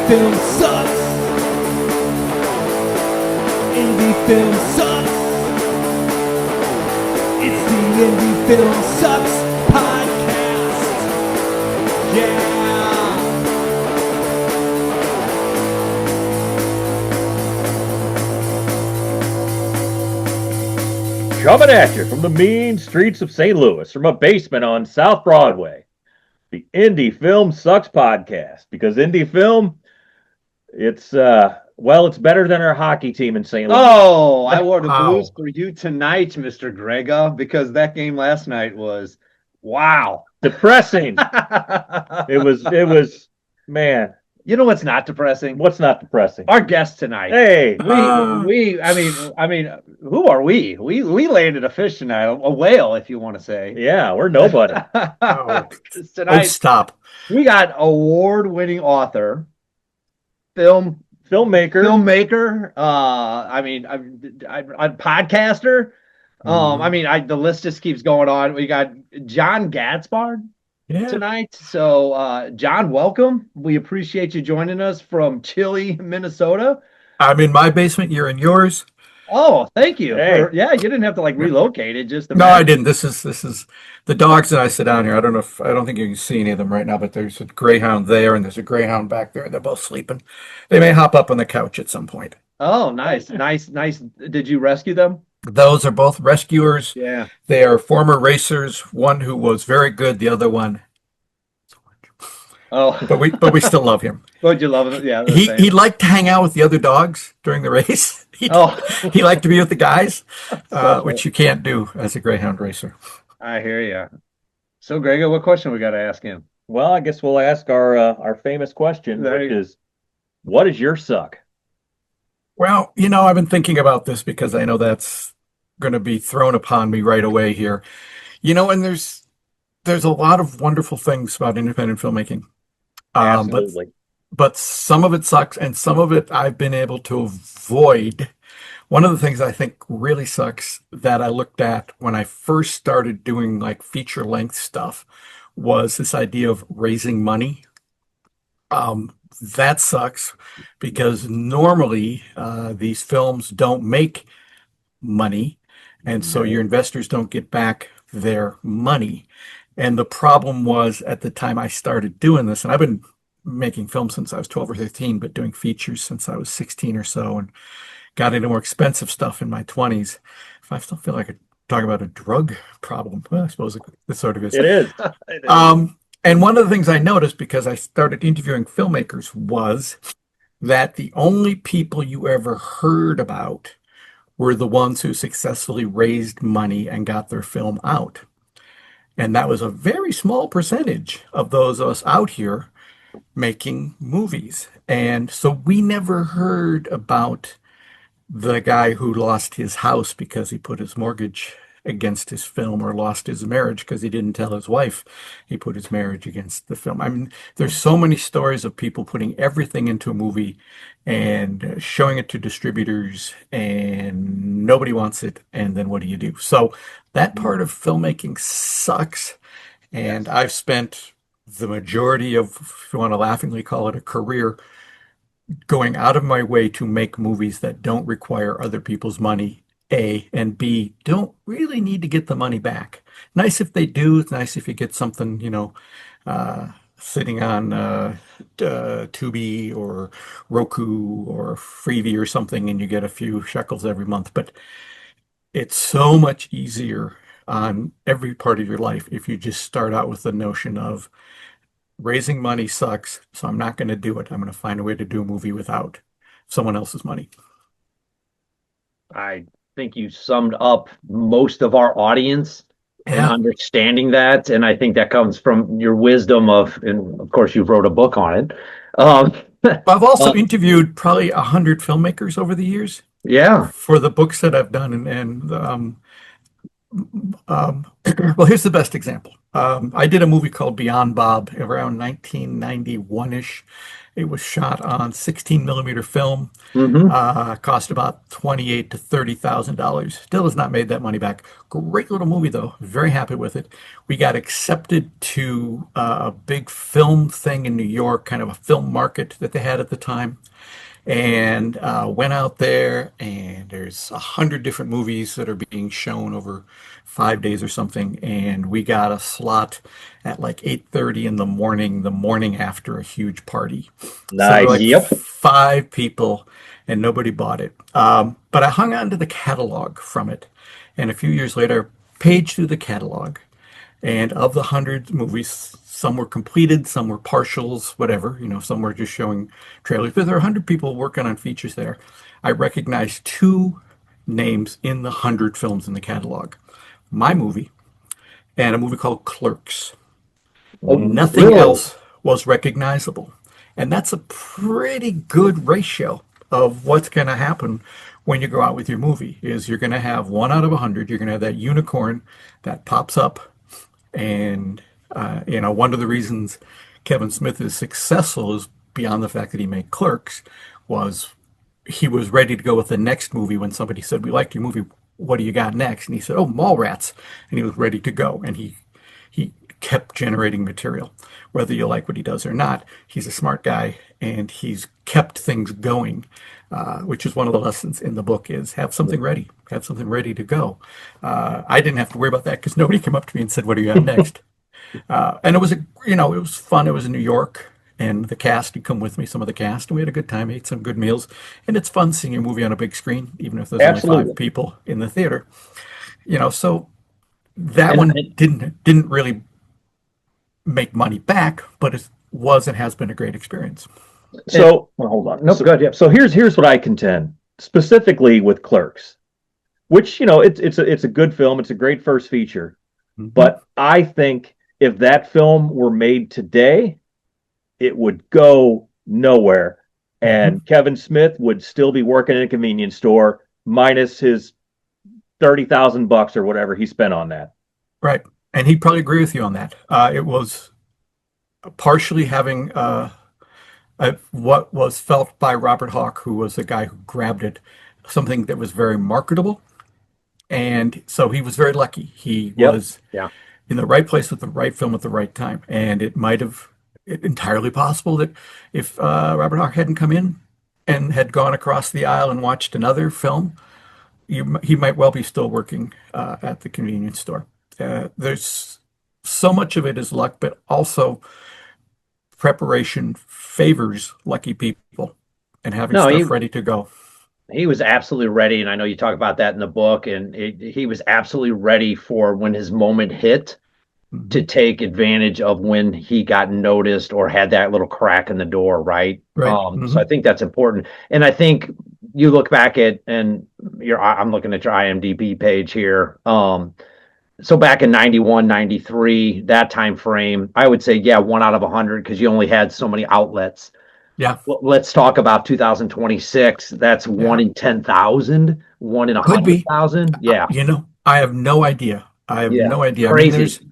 film sucks. Indie film sucks. It's the Indie Film Sucks podcast. Yeah. Coming at you from the mean streets of St. Louis, from a basement on South Broadway, the Indie Film Sucks podcast. Because indie film, it's better than our hockey team in St. Louis. Oh, I wore the blues for you tonight, Mr. Grega, because that game last night was wow. Depressing. It was, man. You know what's not depressing? What's not depressing? Our guest tonight. Hey, I mean, who are we? We landed a fish tonight, a whale, if you want to say. Yeah, we're nobody. Tonight, stop. We got award-winning author, filmmaker. I'm podcaster. The list just keeps going on. We got John Gaspard tonight. So, John, welcome. We appreciate you joining us from chilly Minnesota. I'm in my basement. You're in yours. Oh, thank you. Hey. You didn't have to relocate it. Just No, I didn't. This is the dogs that I sit down here. I don't think you can see any of them right now, but there's a greyhound there and there's a greyhound back there. They're both sleeping. They may hop up on the couch at some point. Oh, nice. Did you rescue them? Those are both rescuers. Yeah. They are former racers. One who was very good. The other one. Oh, but we still love him. Would you love him? Yeah. He liked to hang out with the other dogs during the race. He liked to be with the guys, which you can't do as a greyhound racer. I hear you. So, Grega, what question we got to ask him? Well, I guess we'll ask our famous question, which is, what is your suck? Well, I've been thinking about this because I know that's going to be thrown upon me right away here. And there's a lot of wonderful things about independent filmmaking. Absolutely. But some of it sucks, and some of it I've been able to avoid. One of the things I think really sucks that I looked at when I first started doing feature-length stuff was this idea of raising money. That sucks because normally these films don't make money, and so your investors don't get back their money. And the problem was at the time I started doing this, and I've been making films since I was 12 or 13, but doing features since I was 16 or so, and got into more expensive stuff in my 20s. I still feel like I talk about a drug problem. Well, I suppose it sort of is. It is. And one of the things I noticed because I started interviewing filmmakers was that the only people you ever heard about were the ones who successfully raised money and got their film out. And that was a very small percentage of those of us out here making movies. And so we never heard about the guy who lost his house because he put his mortgage against his film, or lost his marriage because he didn't tell his wife he put his marriage against the film. I mean, there's so many stories of people putting everything into a movie and showing it to distributors and nobody wants it. And then what do you do? So that part of filmmaking sucks. And I've spent the majority of, if you want to laughingly call it a career, going out of my way to make movies that don't require other people's money, A, and B, don't really need to get the money back. Nice if they do. It's nice if you get something, sitting on Tubi or Roku or Freevee or something, and you get a few shekels every month. But it's so much easier on every part of your life if you just start out with the notion of raising money sucks, so I'm not going to do it. I'm going to find a way to do a movie without someone else's money. I think you summed up most of our audience and understanding that. And I think that comes from your wisdom and of course, you wrote a book on it. I've also interviewed probably 100 filmmakers over the years. Yeah. For the books that I've done. Well, here's the best example. I did a movie called Beyond Bob around 1991-ish. It was shot on 16 millimeter film. Hmm. Cost about 28 to $30,000. Still has not made that money back. Great little movie though. Very happy with it. We got accepted to a big film thing in New York, kind of a film market that they had at the time, and went out there. And there's 100 different movies that are being shown over 5 days or something. And we got a slot at like 8:30 in the morning after a huge party. So there were Nice. like Yep. five people, and nobody bought it. But I hung on to the catalog from it, and a few years later, paged through the catalog. And of the 100 movies, some were completed, some were partials, whatever. Some were just showing trailers. But there are 100 people working on features there. I recognized two names in the 100 films in the catalog: my movie and a movie called Clerks. Nothing Really? else was recognizable. And that's a pretty good ratio of what's going to happen when you go out with your movie is you're going to have 1 out of 100. You're going to have that unicorn that pops up. And, one of the reasons Kevin Smith is successful is beyond the fact that he made Clerks was he was ready to go with the next movie when somebody said, "We liked your movie. What do you got next?" And he said, "Oh, Mallrats." And he was ready to go. And he kept generating material. Whether you like what he does or not, he's a smart guy and he's kept things going, which is one of the lessons in the book is have something ready to go. I didn't have to worry about that because nobody came up to me and said, "What do you have next?" And it was fun. It was in New York, and the cast had come with me, some of the cast, and we had a good time, ate some good meals, and it's fun seeing a movie on a big screen, even if there's only five Absolutely. people in the theater. So that And, one and didn't really make money back, but it was and has been a great experience. So, well, hold on. no, good. Yeah. So here's what I contend specifically with Clerks, which it's a good film. It's a great first feature, Mhm. but I think if that film were made today, it would go nowhere, Mhm. and Kevin Smith would still be working in a convenience store minus his $30,000 or whatever he spent on that. Right. And he'd probably agree with you on that. It was partially having what was felt by Robert Hawke, who was the guy who grabbed it, something that was very marketable. And so he was very lucky. He Yep. was Yeah. in the right place with the right film at the right time. And it might have entirely possible that if Robert Hawke hadn't come in and had gone across the aisle and watched another film, he might well be still working at the convenience store. There's so much of it is luck, but also preparation favors lucky people and having No, stuff ready to go. he was absolutely ready, and I know you talk about that in the book. And he was absolutely ready for when his moment hit to Mhm. take advantage of when he got noticed or had that little crack in the door, right? Right. So I think that's important. And I think you look back at and I'm looking at your IMDb page here. So back in 91, 93, that time frame, I would say, yeah, 1 out of 100 because you only had so many outlets. Yeah. Well, let's talk about 2026. That's one Yeah. in 10,000, one in a Could hundred be. thousand. Yeah. I have no idea. I have Yeah. no idea. I mean, Crazy.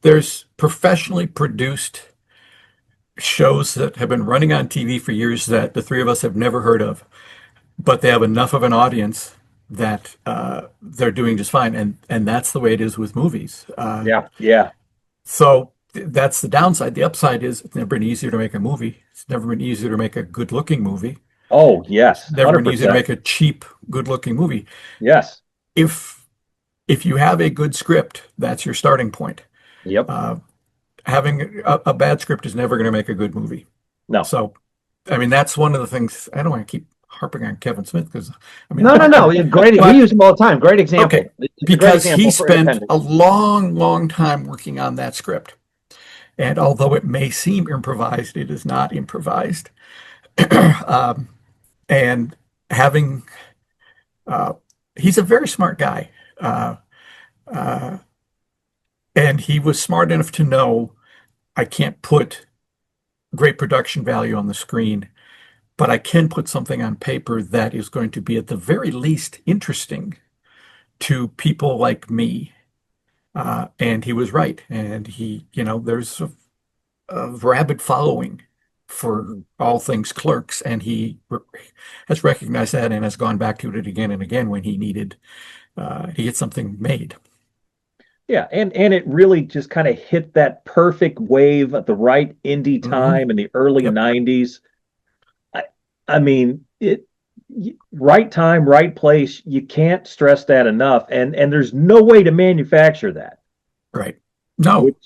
there's professionally produced shows that have been running on TV for years that the three of us have never heard of, but they have enough of an audience that they're doing just fine. And that's the way it is with movies. Yeah. Yeah. So that's the downside. The upside is it's never been easier to make a movie. It's never been easier to make a good-looking movie. Oh, yes. Never been easier to 100%. make a cheap, good-looking movie. Yes. If if you have a good script, that's your starting point. Yep. Uh, Having a bad script is never going to make a good movie. No. So, I mean, that's one of the things. I don't want to keep harping on Kevin Smith because, I mean, No. Great. but We use him all the time. Great example. okay, It's a great because he example for spent independent. a long, long time working on that script. And although it may seem improvised, it is not improvised. um, and having, uh, he's a very smart guy. Uh, uh, and he was smart enough to know I can't put great production value on the screen, but I can put something on paper that is going to be at the very least interesting to people like me And he was right. And there's a rabid following for all things Clerks, and has recognized that and has gone back to it again and again when he needed to get something made. Yeah, and it really just kind of hit that perfect wave at the right indie Hmm. time in the early Yep. 90s. I, I mean, right time, right place. You can't stress that enough. And there's no way to manufacture that. Right. No, Which,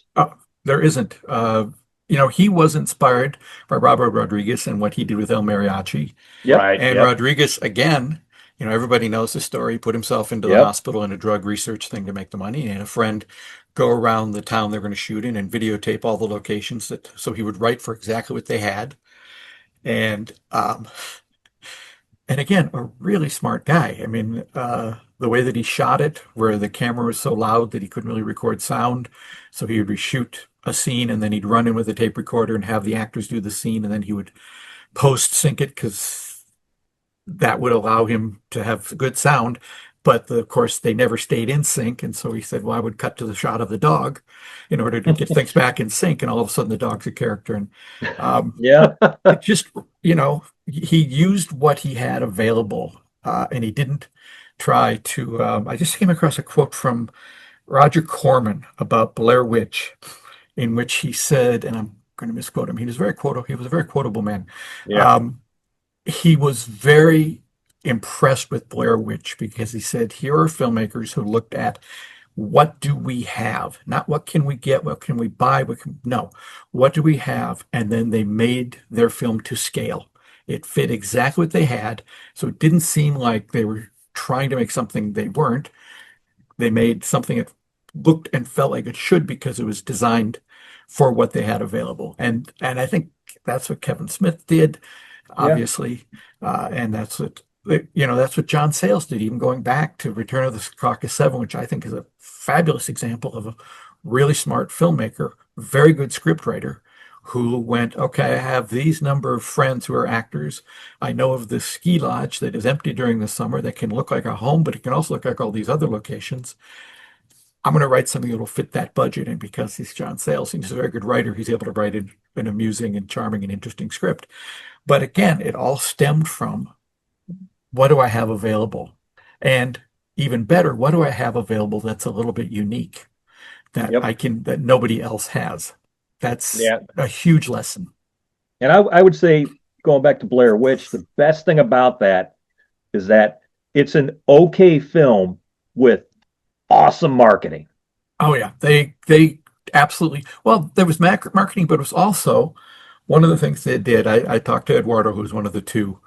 there isn't. He was inspired by Robert Rodriguez and what he did with El Mariachi. yep, And yep, Rodriguez, again, everybody knows the story, put himself into the yep. hospital in a drug research thing to make the money, and a friend go around the town they're going to shoot in and videotape all the locations so he would write for exactly what they had. And again, a really smart guy. I mean, the way that he shot it, where the camera was so loud that he couldn't really record sound, so he would reshoot a scene and then he'd run in with a tape recorder and have the actors do the scene, and then he would post sync it because that would allow him to have good sound. But of course, they never stayed in sync, and so he said, "Well, I would cut to the shot of the dog in order to get things back in sync." And all of a sudden, the dog's a character, and Yeah. it just, he used what he had available, and he didn't try to. I just came across a quote from Roger Corman about Blair Witch, in which he said, and I'm going to misquote him. He was very quotable. He was a very quotable man. Yeah. Um, he was very impressed with Blair Witch because he said, here are filmmakers who looked at what do we have? Not what can we get, what can we buy, no, what do we have? And then they made their film to scale. It fit exactly what they had. So it didn't seem like they were trying to make something they weren't. They made something that looked and felt like it should because it was designed for what they had available. And I think that's what Kevin Smith did, Yeah. obviously. And that's what John Sayles did, even going back to Return of the Caucus 7, which I think is a fabulous example of a really smart filmmaker, very good scriptwriter, who went, okay, I have these number of friends who are actors. I know of this ski lodge that is empty during the summer that can look like a home, but it can also look like all these other locations. I'm going to write something that will fit that budget. And because he's John Sayles, and he's a very good writer, he's able to write an amusing and charming and interesting script. But again, it all stemmed from, what do I have available? And even better, what do I have available that's a little bit unique that Yep. that nobody else has? That's Yeah. a huge lesson. And I would say, going back to Blair Witch, the best thing about that is that it's an okay film with awesome marketing. Oh yeah, they absolutely. Well, there was marketing, but it was also one of the things they did. I talked to Eduardo, who's one of the two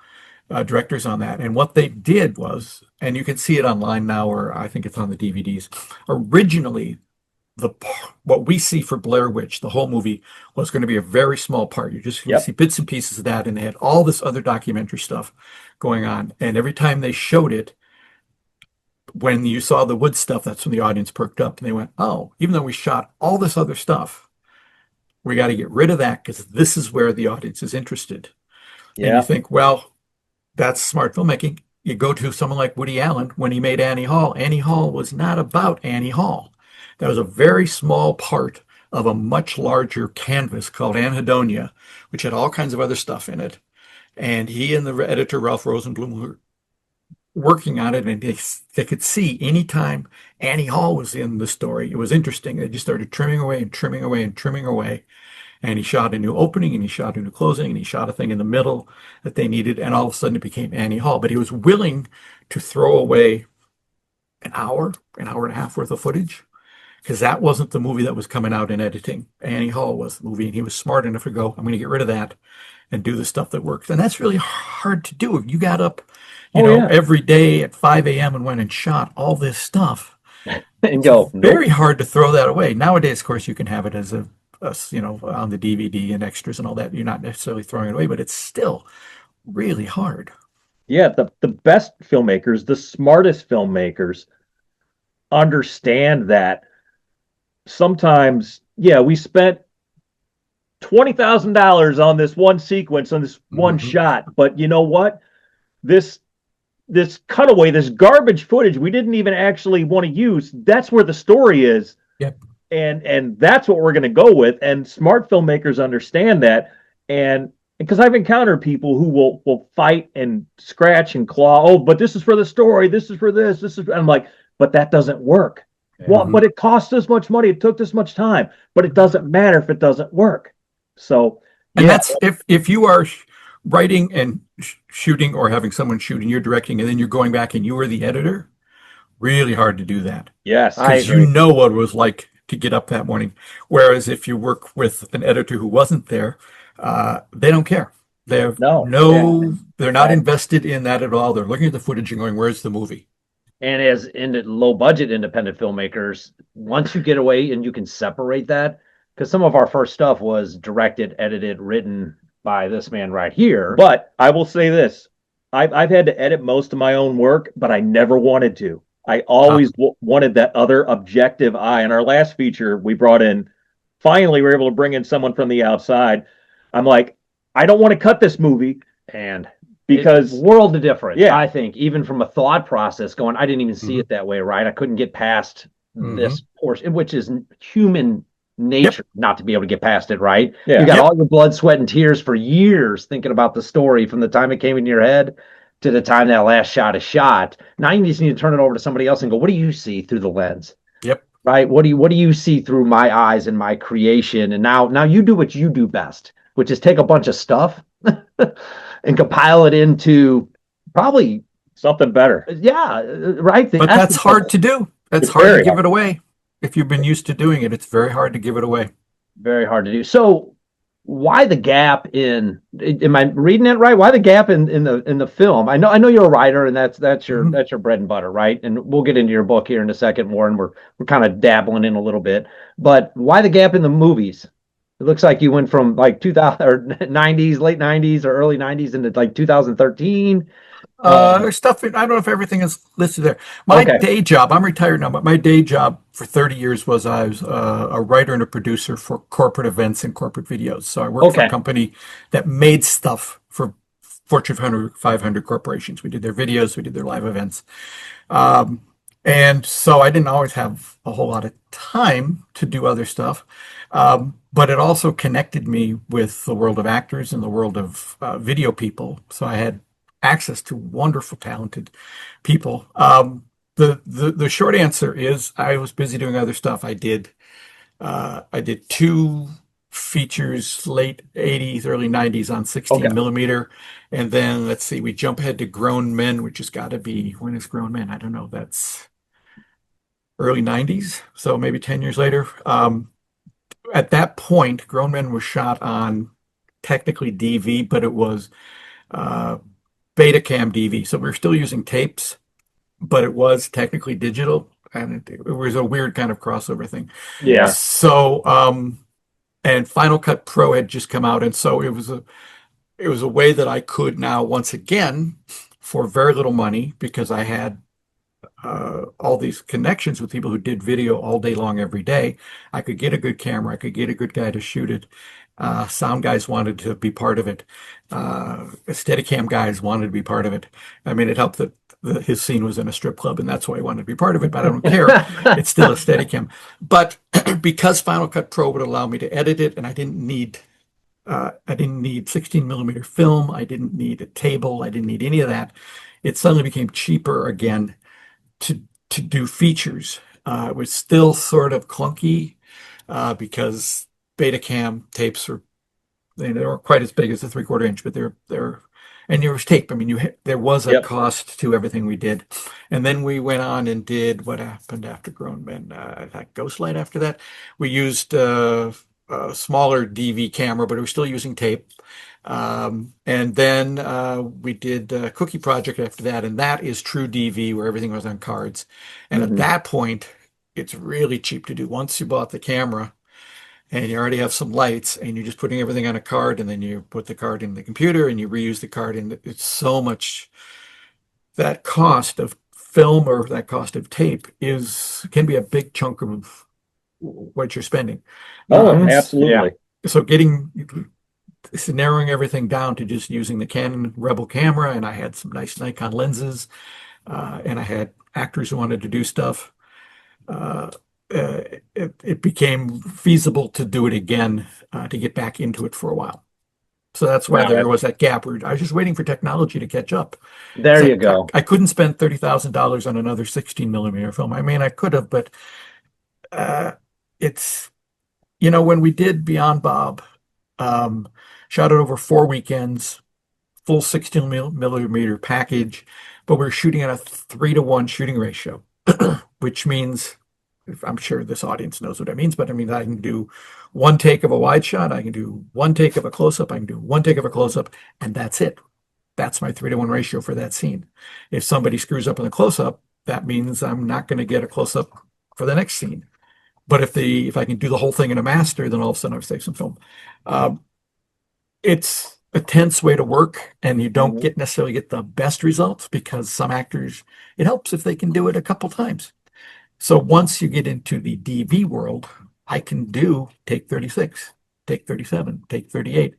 directors on that, and what they did was, and you can see it online now, or I think it's on the DVDs. Originally, what we see for Blair Witch, the whole movie, was going to be a very small part. You're just going to Yep. see bits and pieces of that, and they had all this other documentary stuff going on. And every time they showed it, when you saw the wood stuff, that's when the audience perked up and they went, oh, even though we shot all this other stuff, we got to get rid of that because this is where the audience is interested. And you Yeah. think, well, that's smart filmmaking. You go to someone like Woody Allen when he made Annie Hall. Annie Hall was not about Annie Hall. That was a very small part of a much larger canvas called Anhedonia, which had all kinds of other stuff in it. And he and the editor, Ralph Rosenblum, were working on it, and they could see anytime Annie Hall was in the story, it was interesting. They just started trimming away and trimming away and trimming away. And he shot a new opening and he shot a new closing and he shot a thing in the middle that they needed. And all of a sudden it became Annie Hall. But he was willing to throw away an hour and a half worth of footage because that wasn't the movie that was coming out in editing. Annie Hall was the movie, and he was smart enough to go, I'm going to get rid of that and do the stuff that works. And that's really hard to do. You got up, Yeah. every day at 5 a.m. and went and shot all this stuff. And go, nope. Very hard to throw that away. Nowadays, of course, you can have it as on the DVD and extras and all that. You're not necessarily throwing it away, but it's still really hard. Yeah, the best filmmakers, the smartest filmmakers understand that sometimes, yeah, we spent $20,000 on this one sequence, on this one Mhm. shot, but you know what? This cutaway, this garbage footage we didn't even actually want to use, that's where the story is. Yep. And that's what we're going to go with. And smart filmmakers understand that. And because I've encountered people who will fight and scratch and claw. Oh, but this is for the story. This is for this. This is. I'm like, but that doesn't work. Well, Mhm. but it cost this much money. It took this much time. But it doesn't matter if it doesn't work. So And yeah, that's if you are writing and shooting or having someone shoot and you're directing and then you're going back and you are the editor, really hard to do that yes, I because you agree. know what it was like to get up that morning. Whereas if you work with an editor who wasn't there, they don't care. They have no, yeah, they're not right. invested in that at all. They're looking at the footage and going, "Where's the movie?" And as in low budget independent filmmakers, once you get away and you can separate that, because some of our first stuff was directed, edited, written by this man right here. But I will say this: I've had to edit most of my own work, but I never wanted to. I Uh, always wanted that other objective eye. In our last feature, we brought in. Finally, we were able to bring in someone from the outside. I'm like, I don't want to cut this movie And because world of difference, yeah, I think, even from a thought process going, I didn't even see mhm, it that way, right? I couldn't get past mhm. this portion, which is human Yep. nature not to be able to get past it, right? You yeah, got Yep. all your blood, sweat, and tears for years thinking about the story from the time it came into your head to the time that last shot is shot. Now you just need to turn it over to somebody else and go, what do you see through the lens? Yep. Right? What do you see through my eyes and my creation? And now you do what you do best, which is take a bunch of stuff and compile it into probably, something better. yeah, right, the But that's essence of hard it. to do. That's It's hard to very give hard. it away. If you've been used to doing it, it's very hard to give it away. Very hard to do. So why the gap in, am I reading that right? Why the gap in the film? I know you're a writer and that's your Mhm. that's your bread and butter, right? And we'll get into your book here in a second more, and we're kind of dabbling in a little bit. But why the gap in the movies? It looks like you went from like 2000 or 90s, late 90s or early 90s into like 2013. There's stuff, I don't know if everything is listed there. My Okay. day job, I'm retired now, but my day job for 30 years was I was a writer and a producer for corporate events and corporate videos. So I worked for a Okay. company that made stuff for Fortune 500 corporations. We did their videos, we did their live events. Um, and so I didn't always have a whole lot of time to do other stuff. But it also connected me with the world of actors and the world of video people. So I had access to wonderful, talented people. The short answer is I was busy doing other stuff. I did two features late 80s, early 90s on Okay. 16 millimeter. And then let's see, we jump ahead to Grown Men, which has got to be, when is Grown Men? I don't know. That's early 90s. So maybe 10 years later. At that point, Grown Men was shot on technically DV, but it was uh, Betacam DV. So we were still using tapes, but it was technically digital. And it was a weird kind of crossover thing. Yeah. So, and Final Cut Pro had just come out, and so it was a way that I could now once again, for very little money, because I had all these connections with people who did video all day long every day. I could get a good camera, I could get a good guy to shoot it. Sound guys wanted to be part of it. Steadicam guys wanted to be part of it. I mean, it helped that his scene was in a strip club, and that's why he wanted to be part of it. But I don't care. It's still a Steadicam. But because Final Cut Pro would allow me to edit it, and I didn't need 16 millimeter film. I didn't need a table. I didn't need any of that. It suddenly became cheaper again to do features. It was still sort of clunky because Betacam tapes are they weren't quite as big as the 3/4 inch, but they're and there was tape. I mean, there was a Yep. cost to everything we did, and then we went on and did what happened after Grown Men. Like Ghostlight. After that, we used a smaller DV camera, but we were still using tape. And then we did Cookie Project after that, and that is true DV where everything was on cards. And at Mhm. that point, it's really cheap to do. Once you bought the camera and you already have some lights and you're just putting everything on a card and then you put the card in the computer and you reuse the card, and it's so much that cost of film or that cost of tape is can be a big chunk of what you're spending. Oh, Mhm. Yeah. absolutely. So narrowing everything down to just using the Canon Rebel camera, and I had some nice Nikon lenses, and I had actors who wanted to do stuff. Uh, it became feasible to do it again, to get back into it for a while. So that's why No, there was that gap where I was just waiting for technology to catch up. There 'Cause you go. I couldn't spend $30,000 on another 16 millimeter film. I mean, I could have, but uh, it's, when we did Beyond Bob, um, shot it over 4 weekends, full 16 millimeter package, but we're shooting at a 3-to-1 shooting ratio, which means, I'm sure this audience knows what that means, but I mean, I can do one take of a wide shot, I can do one take of a close-up, I can do one take of a close-up, and that's it. That's my 3-to-1 ratio for that scene. If somebody screws up in the close-up, that means I'm not going to get a close-up for the next scene. But if I can do the whole thing in a master, then all of a sudden I've saved some film. It's a tense way to work, and you don't necessarily get the best results because some actors, it helps if they can do it a couple times. So once you get into the DV world, I can do take 36, take 37, take 38,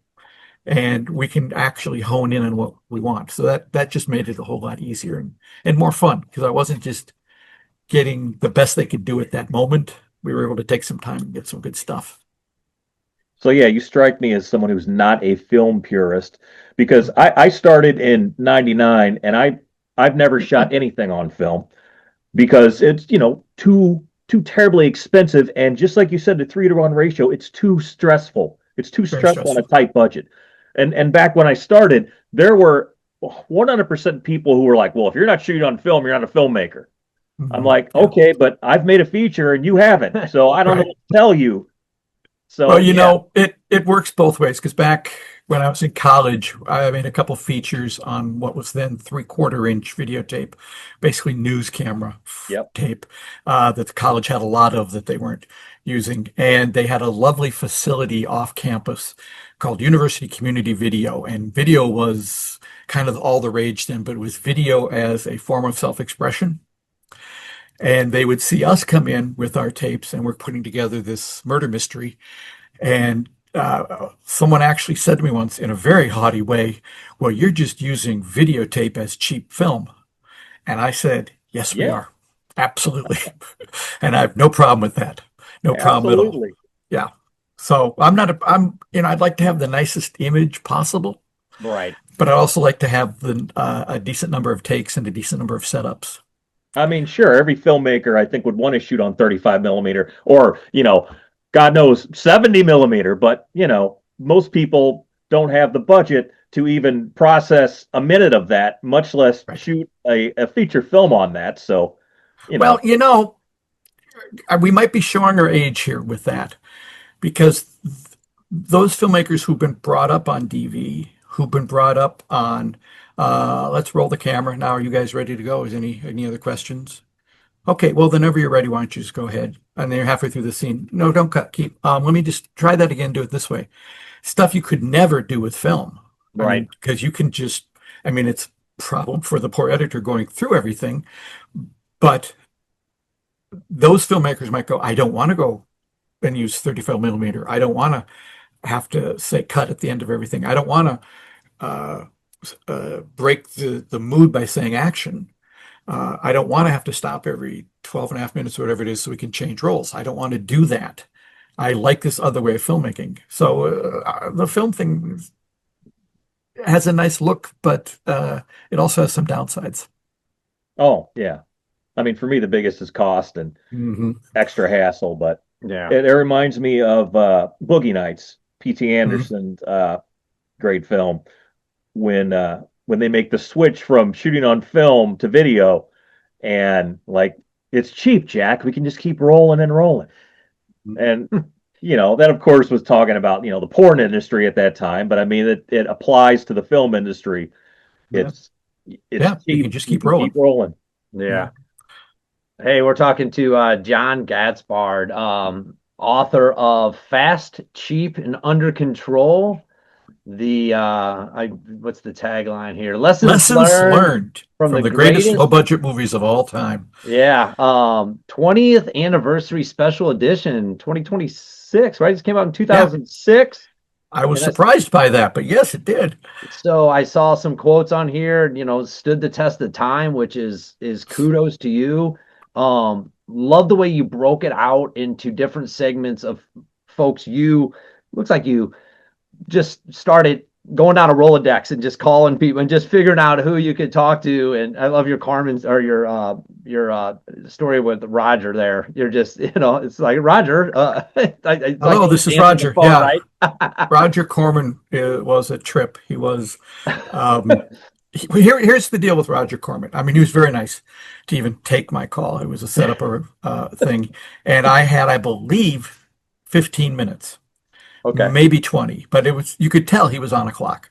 and we can actually hone in on what we want. So that just made it a whole lot easier and more fun because I wasn't just getting the best they could do at that moment. We were able to take some time and get some good stuff. So yeah, you strike me as someone who's not a film purist because I started in '99 and I've never shot anything on film because it's too terribly expensive, and just like you said, the 3-to-1 ratio, it's too stressful. It's too Very stressful on a stressful. tight budget. And back when I started, there were 100% people who were like, well, if you're not shooting on film, you're not a filmmaker. I'm like, Yeah. okay, but I've made a feature and you haven't, so I don't know Right. what to tell you. So Well, yeah, it works both ways because back when I was in college, I made a couple features on what was then 3/4 inch videotape, basically news camera yep, tape, that the college had a lot of that they weren't using. And they had a lovely facility off campus called University Community Video. And video was kind of all the rage then, but it was video as a form of self-expression. And they would see us come in with our tapes, and we're putting together this murder mystery. And someone actually said to me once in a very haughty way, well, you're just using videotape as cheap film. And I said, yes, we yeah, are. Absolutely. And I have no problem with that. No problem at all. absolutely, Yeah. So I'd like to have the nicest image possible, right. but I also like to have a decent number of takes and a decent number of setups. I mean, sure, every filmmaker I think would want to shoot on 35 millimeter or, God knows 70 millimeter, but, most people don't have the budget to even process a minute of that, much less Right. shoot a feature film on that. So, Well, we might be showing our age here with that because those filmmakers who've been brought up on DV, who've been brought up on, let's roll the camera. Now, are you guys ready to go? Is any other questions? Okay, well, whenever you're ready, why don't you just go ahead? And then you're halfway through the scene. No, don't cut. Keep. Let me just try that again. Do it this way. Stuff you could never do with film. I right. mean, because you can just, it's a problem for the poor editor going through everything. But those filmmakers might go, I don't want to go and use 35 millimeter. I don't want to have to say cut at the end of everything. I don't want to break the mood by saying action. I don't want to have to stop every 12 and a half minutes or whatever it is so we can change roles. I don't want to do that. I like this other way of filmmaking. So the film thing has a nice look, but it also has some downsides. Oh, yeah. I mean, for me, the biggest is cost and extra hassle, but Yeah. it reminds me of Boogie Nights, P.T. Anderson's great film, when they make the switch from shooting on film to video, and like, it's cheap, Jack. We can just keep rolling and rolling. And that of course was talking about the porn industry at that time, but I mean it applies to the film industry. It's Yeah, cheap. you can just keep can rolling. Keep rolling. Yeah. Hey, we're talking to John Gaspard, author of Fast, Cheap, and Under Control. What's the tagline here? Lessons learned from the greatest low budget movies of all time. Yeah. 20th anniversary special edition, 2026, right? It came out in 2006. I was surprised by that, but yes, it did. So I saw some quotes on here, stood the test of time, which is kudos to you. love the way you broke it out into different segments of folks. Looks like you just started going down a Rolodex and just calling people and just figuring out who you could talk to. And I love your Carmen's or your story with Roger there. You're just, it's like Roger. Hello, like this is answering the Roger. phone, Yeah. right? Roger Corman was a trip. He was, here's the deal with Roger Corman. I mean, he was very nice to even take my call. It was a setup thing. And I had, I believe, 15 minutes. Okay. Maybe 20, but you could tell he was on a clock.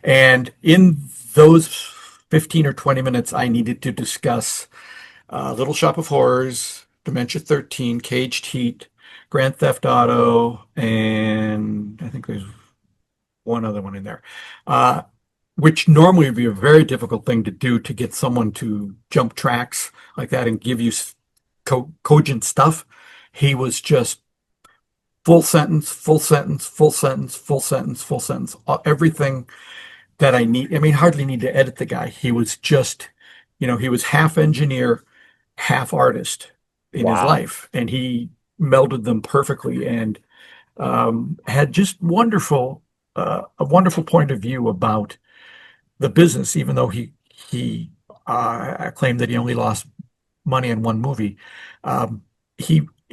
And in those 15 or 20 minutes, I needed to discuss Little Shop of Horrors, Dementia 13, Caged Heat, Grand Theft Auto, and I think there's one other one in there, which normally would be a very difficult thing to do, to get someone to jump tracks like that and give you cogent stuff. He was just full sentence, full sentence, full sentence, full sentence, full sentence. Everything that I need. I mean, hardly need to edit the guy. He was just, he was half engineer, half artist in his life, and he melded them perfectly, and had just a wonderful point of view about the business, even though he claimed that he only lost money in one movie.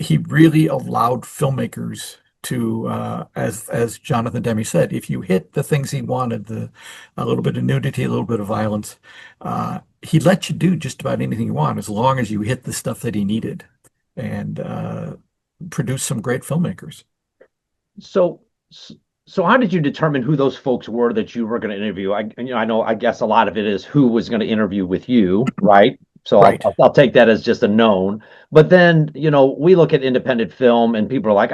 He really allowed filmmakers to, as Jonathan Demme said, if you hit the things he wanted, a little bit of nudity, a little bit of violence, he let you do just about anything you want, as long as you hit the stuff that he needed, and produce some great filmmakers. So how did you determine who those folks were that you were going to interview? I guess a lot of it is who was going to interview with you, right? So Right. I'll take that as just a known. But then, we look at independent film and people are like,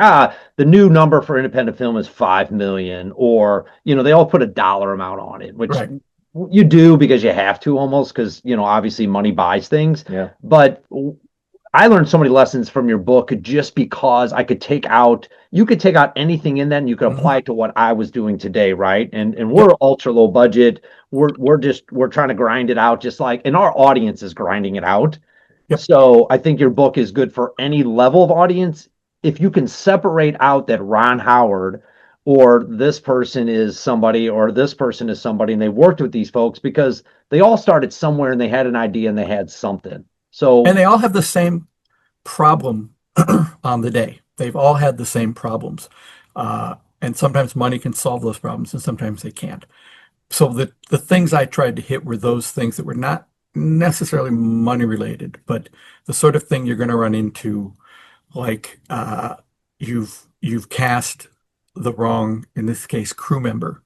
the new number for independent film is 5 million, or, they all put a dollar amount on it, which Right. you do because you have to, almost, because, obviously money buys things. Yeah. But I learned so many lessons from your book just because you could take out anything in that and you could apply it to what I was doing today, right? And we're ultra low budget. We're trying to grind it out, and our audience is grinding it out. Yep. So I think your book is good for any level of audience. If you can separate out that Ron Howard or this person is somebody or this person is somebody, and they worked with these folks because they all started somewhere and they had an idea and they had something. And they all have the same problem on the day. They've all had the same problems. And sometimes money can solve those problems, and sometimes they can't. So the things I tried to hit were those things that were not necessarily money related, but the sort of thing you're going to run into, like you've cast the wrong, in this case, crew member.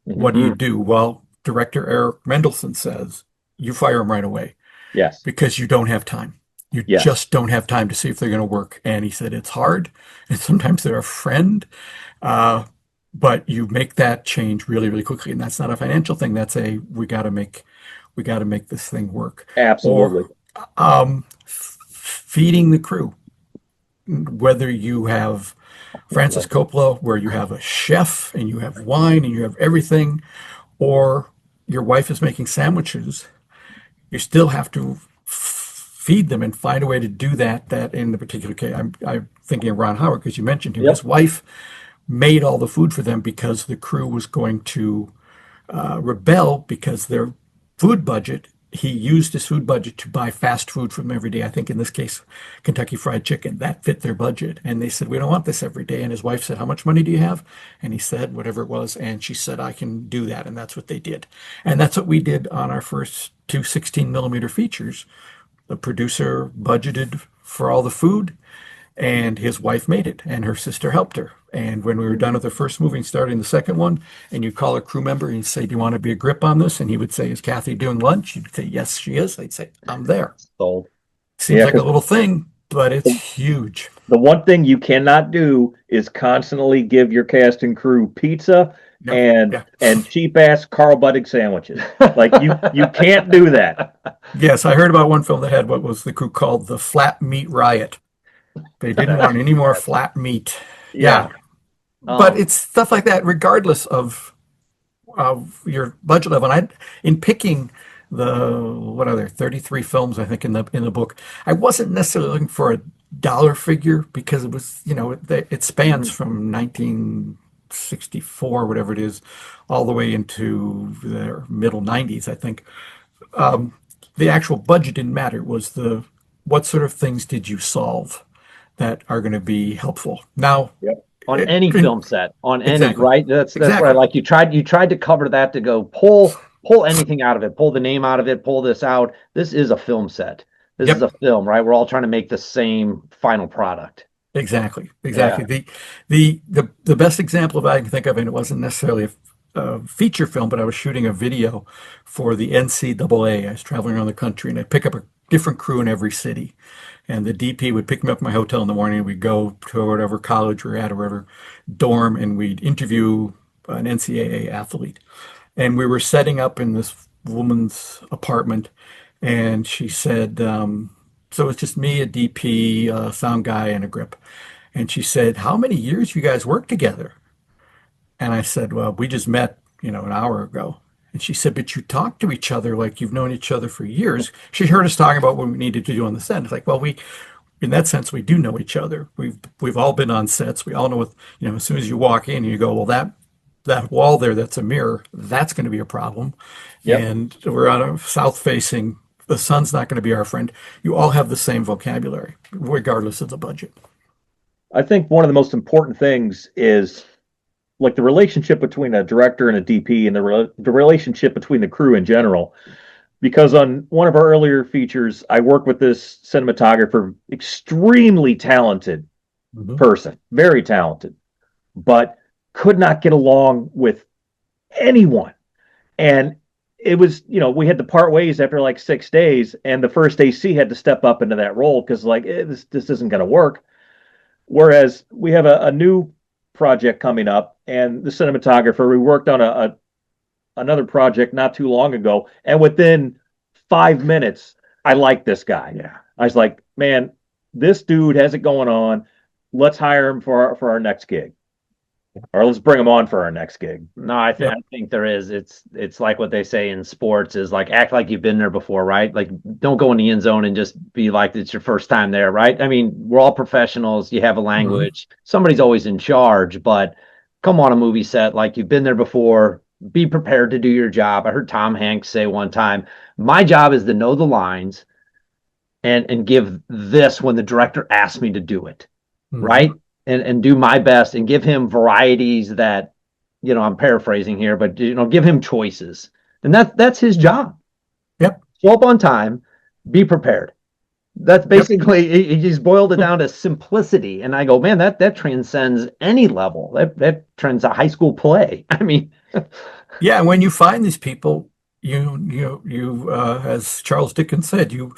What do? Well, director Eric Mendelsohn says you fire them right away. Yes. Because you don't have time. You just don't have time to see if they're going to work. And he said it's hard, and sometimes they're a friend, but you make that change really, really quickly. And that's not a financial thing. That's we got to make this thing work. Absolutely. Or feeding the crew. Whether you have Francis Coppola, where you have a chef and you have wine and you have everything, or your wife is making sandwiches, you still have to feed them and find a way to do that. That in the particular case, I'm thinking of Ron Howard, because you mentioned him. His wife made all the food for them because the crew was going to rebel because their food budget, he used his food budget to buy fast food from them every day. I think in this case, Kentucky Fried Chicken, that fit their budget. And they said, we don't want this every day. And his wife said, how much money do you have? And he said, whatever it was. And she said, I can do that. And that's what they did. And that's what we did on our first two 16 millimeter features. The producer budgeted for all the food, and his wife made it, and her sister helped her. And when we were done with the first movie and starting the second one, and you call a crew member and you say, do you want to be a grip on this? And he would say, is Kathy doing lunch? You'd say, yes, she is. I'd say, I'm there. Sold. Seems like a little thing, but it's huge. The one thing you cannot do is constantly give your cast and crew pizza and cheap ass Carl Buddig sandwiches. Like you can't do that. Yes, I heard about one film that had what was the crew called the Flat Meat Riot. They didn't want any more flat meat. Yeah. But it's stuff like that, regardless of your budget level. And in picking what are there, 33 films, I think, in the book. I wasn't necessarily looking for a dollar figure because it was, it spans Mhm. from 1964, whatever it is, all the way into the middle 90s, I think. The actual budget didn't matter. It was the what sort of things did you solve that are going to be helpful. Now, Yep. On any and film set, on any, exactly, right? That's what I exactly. like. You tried to cover that, to go pull anything out of it, pull the name out of it, pull this out. This is a film set. This is Yep, a film, right? We're all trying to make the same final product. exactly, Yeah. exactly. The best example of I can think of, and it wasn't necessarily a feature film, but I was shooting a video for the NCAA. I was traveling around the country, and I'd pick up a different crew in every city. And the DP would pick me up at my hotel in the morning. We'd go to whatever college we're at or whatever dorm, and we'd interview an NCAA athlete. And we were setting up in this woman's apartment, and she said, so it's just me, a DP, a sound guy, and a grip. And she said, "How many years you guys work together?" And I said, "Well, we just met, an hour ago." And she said, "But you talk to each other like you've known each other for years." She heard us talking about what we needed to do on the set. It's like, well, in that sense, we do know each other. We've all been on sets. We all know what, as soon as you walk in, you go, well, that wall there, that's a mirror. That's going to be a problem. Yep. And we're on a south facing. The sun's not going to be our friend. You all have the same vocabulary, regardless of the budget. I think one of the most important things is like the relationship between a director and a DP, and the relationship between the crew in general. Because on one of our earlier features, I worked with this cinematographer, extremely talented Mhm. person, very talented, but could not get along with anyone. And it was, we had to part ways after like 6 days, and the first AC had to step up into that role because like this isn't going to work. Whereas we have a new project coming up, and the cinematographer, we worked on a another project not too long ago, and within 5 minutes, I like this guy. Yeah. I was like, man, this dude has it going on. Let's hire him for our next gig, or let's bring him on for our next gig. No, I Yep. think there is. It's like what they say in sports is like act like you've been there before, right? Like don't go in the end zone and just be like it's your first time there, right? I mean, we're all professionals. You have a Mhm. language. Somebody's always in charge, but come on a movie set like you've been there before. Be prepared to do your job. I heard Tom Hanks say one time, "My job is to know the lines and give this when the director asks me to do it." Mhm. Right? And do my best and give him varieties that, I'm paraphrasing here, but give him choices. And that's his job. Yep. Show up on time, be prepared. That's Yep. basically he's boiled it down to simplicity. And I go, man, that transcends any level. That trends a high school play. I mean, Yeah, and when you find these people, as Charles Dickens said, you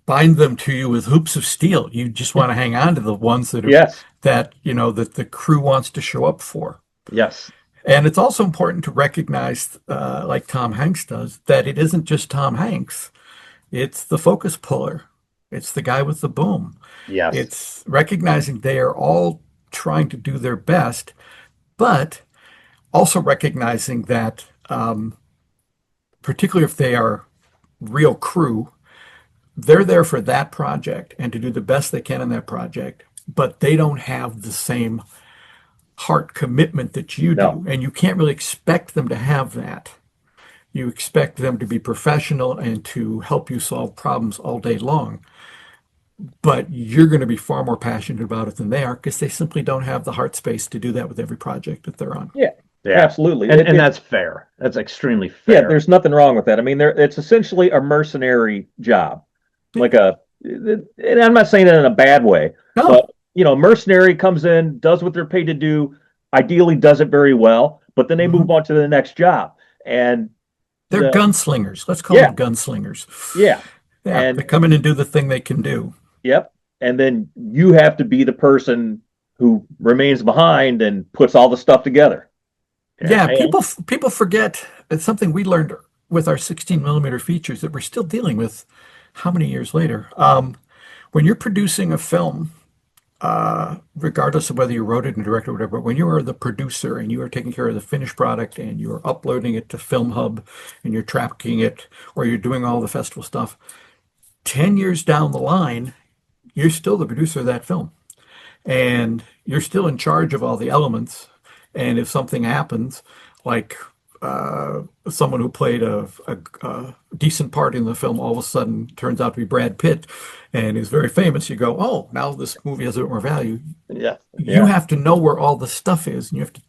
bind them to you with hoops of steel. You just want to hang on to the ones Yes. that the crew wants to show up for. yes. And it's also important to recognize, like Tom Hanks does, that it isn't just Tom Hanks. It's the focus puller. It's the guy with the boom. Yes. It's recognizing they are all trying to do their best, but also recognizing that, particularly if they are real crew, they're there for that project and to do the best they can in that project, but they don't have the same heart commitment that you No. do. And you can't really expect them to have that. You expect them to be professional and to help you solve problems all day long. But you're going to be far more passionate about it than they are because they simply don't have the heart space to do that with every project that they're on. Yeah. Yeah. Absolutely. And that's fair. That's extremely Yeah, fair. there's nothing wrong with that. I mean, it's essentially a mercenary job, like and I'm not saying it in a bad way, No, but mercenary comes in, does what they're paid to do, ideally does it very well, but then they move mhm. on to the next job, and They're the gunslingers. Let's call yeah, them gunslingers. yeah, Yeah, they and come in and do the thing they can do. yep, and then you have to be the person who remains behind and puts all the stuff together. Yeah, Yeah. people forget it's something we learned with our 16 millimeter features that we're still dealing with how many years later. When you're producing a film, regardless of whether you wrote it and directed or whatever, when you are the producer and you are taking care of the finished product and you're uploading it to Film Hub and you're tracking it or you're doing all the festival stuff, 10 years down the line, you're still the producer of that film. And you're still in charge of all the elements. And if something happens, like someone who played a decent part in the film all of a sudden turns out to be Brad Pitt and is very famous, you go, oh, now this movie has a bit more value. Yeah. You have to know where all the stuff is, and you have to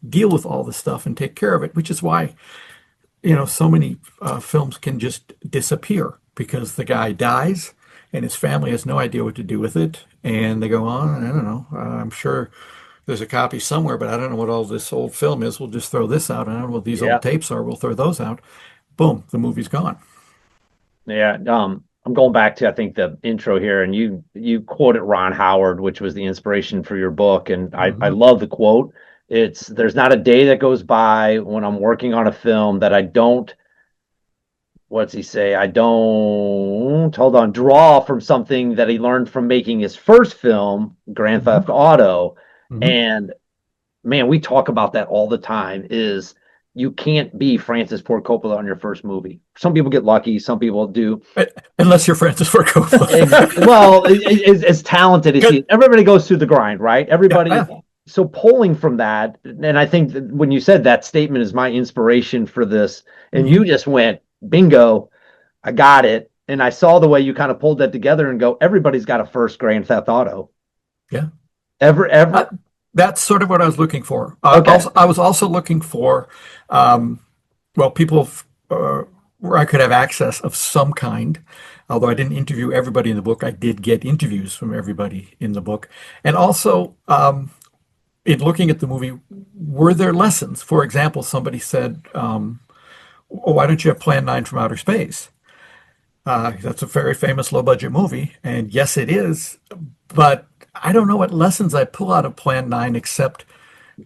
deal with all the stuff and take care of it, which is why, so many films can just disappear because the guy dies and his family has no idea what to do with it. And they go on, I don't know, I'm sure there's a copy somewhere, but I don't know what all this old film is. We'll just throw this out. I don't know what these old tapes are. We'll throw those out. Boom, the movie's gone. Yeah. I'm going back to, I think, the intro here, and you quoted Ron Howard, which was the inspiration for your book. And I love the quote. There's not a day that goes by when I'm working on a film that I don't, what's he say? I don't, hold on, draw from something that he learned from making his first film, Grand Theft Auto. And man, we talk about that all the time, is you can't be Francis Ford Coppola on your first movie. Some people get lucky, some people do. Unless you're Francis Ford Coppola. Well, as talented as he, everybody goes through the grind, right? Everybody. Yeah. So pulling from that, and I think that when you said that statement is my inspiration for this, and you just went, bingo, I got it. And I saw the way you kind of pulled that together and go, everybody's got a first Grand Theft Auto. Yeah. Ever. That's sort of what I was looking for. Okay. I was also looking for, people where I could have access of some kind. Although I didn't interview everybody in the book, I did get interviews from everybody in the book. And also, in looking at the movie, were there lessons? For example, somebody said, why don't you have Plan 9 from Outer Space? That's a very famous low-budget movie, and yes, it is. But I don't know what lessons I pull out of Plan 9, except,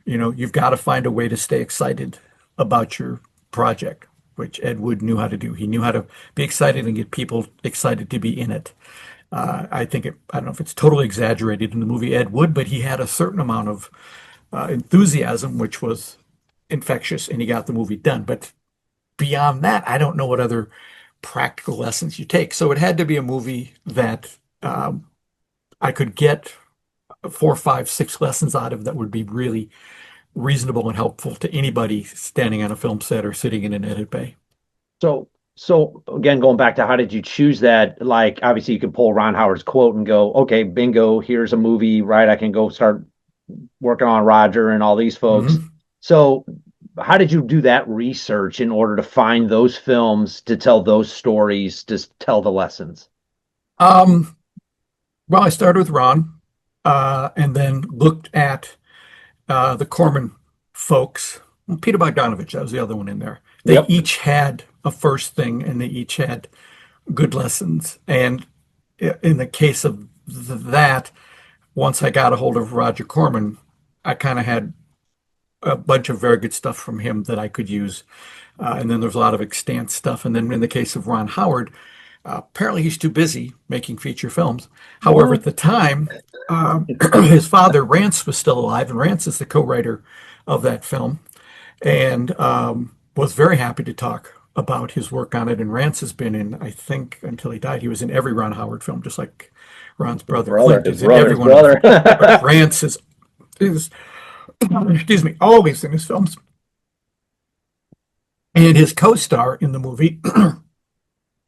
you've got to find a way to stay excited about your project, which Ed Wood knew how to do. He knew how to be excited and get people excited to be in it. I don't know if it's totally exaggerated in the movie Ed Wood, but he had a certain amount of enthusiasm, which was infectious, and he got the movie done. But beyond that, I don't know what other practical lessons you take. So it had to be a movie that I could get 4, 5, 6 lessons out of that would be really reasonable and helpful to anybody standing on a film set or sitting in an edit bay. So again, going back to how did you choose that? Like, obviously you can pull Ron Howard's quote and go, okay, bingo, here's a movie, right? I can go start working on Roger and all these folks. So how did you do that research in order to find those films, to tell those stories, to tell the lessons? Well, I started with Ron, and then looked at the Corman folks. Peter Bogdanovich, that was the other one in there. They each had a first thing, and they each had good lessons. And in the case of that, once I got a hold of Roger Corman, I kind of had a bunch of very good stuff from him that I could use. And then there's a lot of extant stuff. And then in the case of Ron Howard, apparently he's too busy making feature films. However, at the time, his father, Rance, was still alive, and Rance is the co-writer of that film, and was very happy to talk about his work on it. And Rance has been in, I think, until he died, he was in every Ron Howard film, just like Ron's brother Clint is in every one of them. Rance is, excuse me, always in his films. And his co-star in the movie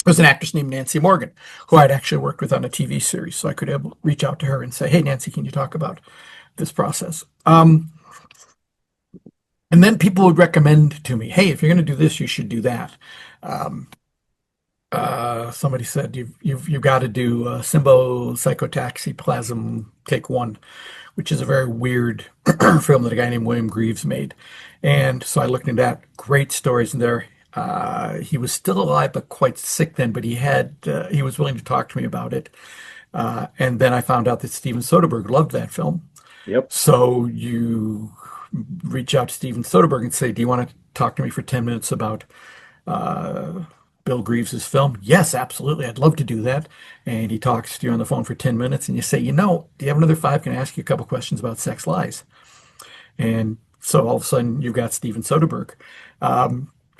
was an actress named Nancy Morgan, who I'd actually worked with on a TV series. So I could reach out to her and say, hey, Nancy, can you talk about this process? And then people would recommend to me, hey, if you're going to do this, you should do that. Somebody said, you've got to do Simbo Psychotaxi Plasm Take One, which is a very weird film that a guy named William Greaves made. And so I looked into that. Great stories in there. He was still alive, but quite sick then, but he was willing to talk to me about it. And then I found out that Steven Soderbergh loved that film. Yep. So you reach out to Steven Soderbergh and say, do you want to talk to me for 10 minutes about Bill Greaves's film? Yes, absolutely. I'd love to do that. And he talks to you on the phone for 10 minutes and you say, do you have another 5? Can I ask you a couple questions about sex lies? And so all of a sudden you've got Steven Soderbergh.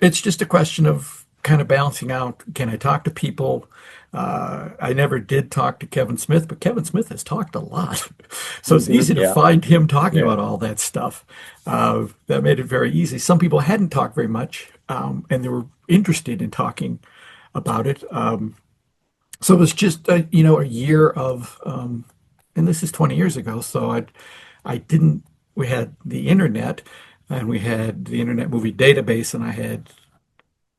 It's just a question of kind of balancing out. Can I talk to people? I never did talk to Kevin Smith, but Kevin Smith has talked a lot. So it's easy to find him talking about all that stuff. That made it very easy. Some people hadn't talked very much, and they were interested in talking about it. So it was just a year of, and this is 20 years ago. So I didn't. We had the internet, and we had the Internet Movie Database, and I had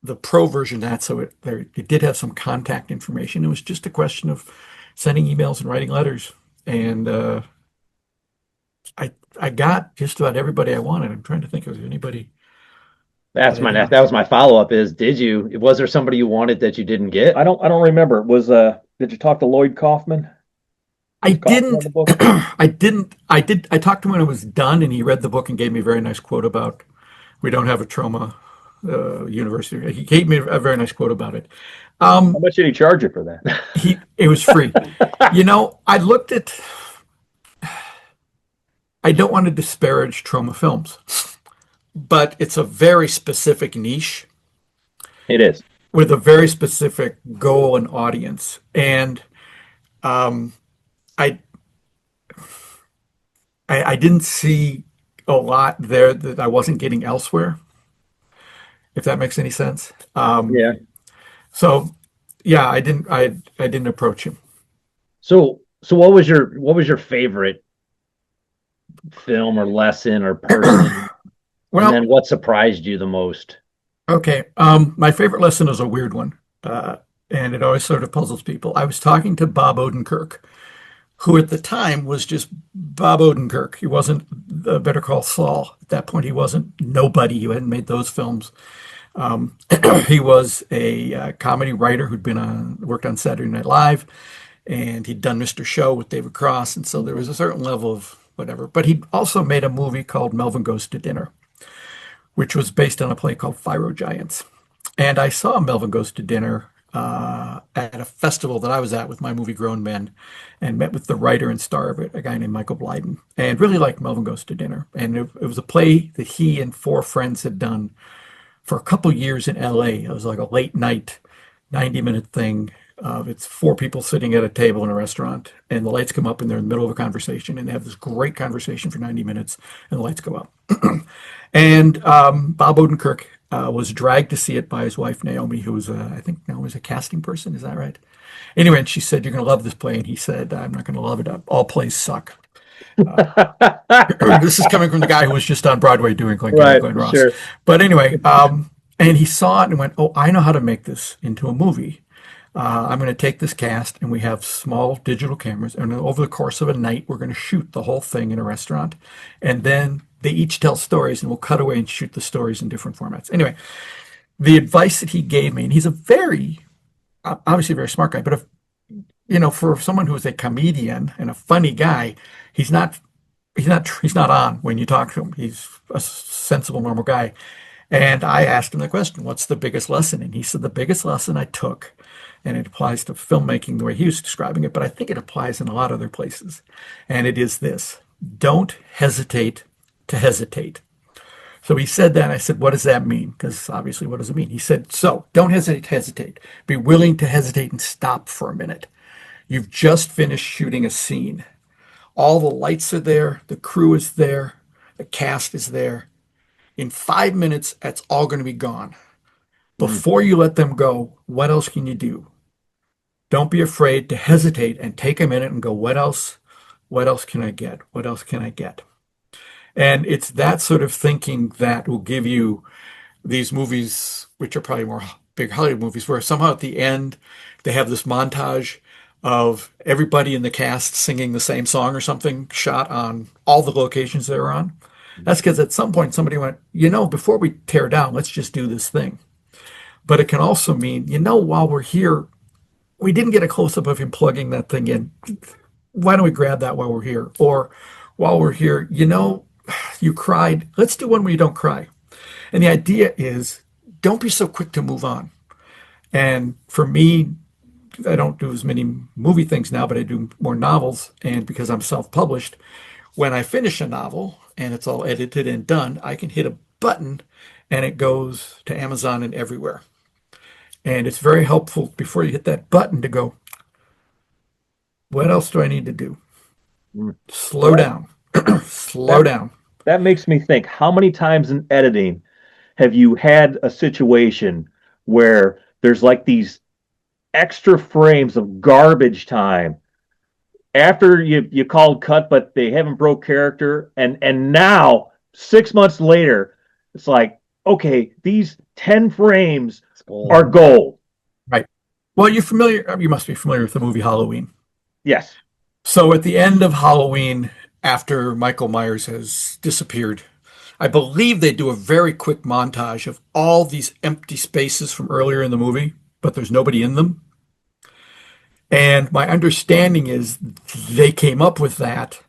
the pro version of that. So it did have some contact information. It was just a question of sending emails and writing letters, and I got just about everybody I wanted. I'm trying to think of anybody. That was my follow-up is, was there somebody you wanted that you didn't get? I don't remember. Did you talk to Lloyd Kaufman? I didn't. I talked to him when it was done, and he read the book and gave me a very nice quote about we don't have a trauma university. He gave me a very nice quote about it. How much did he charge you for that? It was free. I looked at. I don't want to disparage trauma films, but it's a very specific niche. It is. With a very specific goal and audience. And I didn't see a lot there that I wasn't getting elsewhere, if that makes any sense. Yeah. So yeah, I didn't approach him. So what was your favorite film or lesson or person? Well, and then what surprised you the most? Okay. My favorite lesson is a weird one. And it always sort of puzzles people. I was talking to Bob Odenkirk, who at the time was just Bob Odenkirk. He wasn't Better Call Saul. At that point, he wasn't nobody. He hadn't made those films. He was a comedy writer who'd worked on Saturday Night Live, and he'd done Mr. Show with David Cross. And so there was a certain level of whatever. But he also made a movie called Melvin Goes to Dinner, which was based on a play called Firo Giants. And I saw Melvin Goes to Dinner at a festival that I was at with my movie Grown Men, and met with the writer and star of it, a guy named Michael Blyden, and really liked Melvin Goes to Dinner. And it was a play that he and 4 friends had done for a couple years in LA. It was like a late night, 90-minute thing. It's 4 people sitting at a table in a restaurant, and the lights come up, and they're in the middle of a conversation, and they have this great conversation for 90 minutes, and the lights go up. And Bob Odenkirk was dragged to see it by his wife, Naomi, who was, I think Naomi's a casting person. Is that right? Anyway, and she said, "You're going to love this play." And he said, "I'm not going to love it. All plays suck." This is coming from the guy who was just on Broadway doing Glenn Ross. Sure. But anyway, and he saw it and went, "Oh, I know how to make this into a movie. I'm going to take this cast, and we have small digital cameras, and over the course of a night, we're going to shoot the whole thing in a restaurant, and then they each tell stories, and we'll cut away and shoot the stories in different formats." Anyway, the advice that he gave me, and he's obviously a very smart guy, but for someone who's a comedian and a funny guy, he's not on when you talk to him. He's a sensible, normal guy. And I asked him the question, "What's the biggest lesson?" And he said, "The biggest lesson I took," and it applies to filmmaking the way he was describing it, but I think it applies in a lot of other places. And it is this: don't hesitate to hesitate. So he said that, and I said, "What does that mean?" Because obviously, what does it mean? He said, "So don't hesitate to hesitate. Be willing to hesitate and stop for a minute. You've just finished shooting a scene. All the lights are there, the crew is there, the cast is there. In 5 minutes, that's all going to be gone. Before you let them go, what else can you do? Don't be afraid to hesitate and take a minute and go, what else? What else can I get? What else can I get?" And it's that sort of thinking that will give you these movies, which are probably more big Hollywood movies, where somehow at the end they have this montage of everybody in the cast singing the same song or something, shot on all the locations they were on. That's because at some point somebody went, before we tear down, let's just do this thing. But it can also mean, while we're here, we didn't get a close-up of him plugging that thing in. Why don't we grab that while we're here? Or while we're here, you cried. Let's do one where you don't cry. And the idea is, don't be so quick to move on. And for me, I don't do as many movie things now, but I do more novels. And because I'm self-published, when I finish a novel and it's all edited and done, I can hit a button and it goes to Amazon and everywhere. And it's very helpful before you hit that button to go, what else do I need to do? Mm. Slow down, slow down. That makes me think, how many times in editing have you had a situation where there's like these extra frames of garbage time after you called cut, but they haven't broke character, and now 6 months later, it's like, okay, these 10 frames are gold. Right. Well, you must be familiar with the movie Halloween. Yes. So at the end of Halloween, after Michael Myers has disappeared, I believe they do a very quick montage of all these empty spaces from earlier in the movie, but there's nobody in them. And my understanding is they came up with that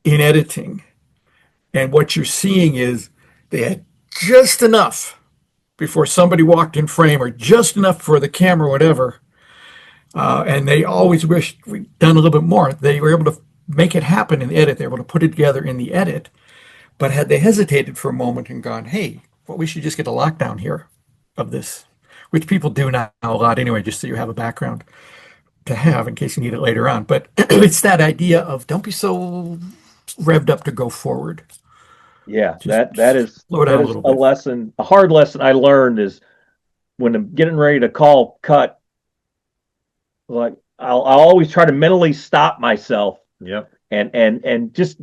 in editing. And what you're seeing is they had just enough before somebody walked in frame, or just enough for the camera, whatever. And they always wished we'd done a little bit more. They were able to make it happen in the edit. They were able to put it together in the edit. But had they hesitated for a moment and gone, hey, well, we should just get a lockdown here of this, which people do now a lot anyway, just so you have a background to have in case you need it later on. But it's that idea of don't be so revved up to go forward. Yeah, Just that is slow down that a is little a bit. lesson, a hard lesson I learned is when I'm getting ready to call cut, like I'll always try to mentally stop myself. Yep. And just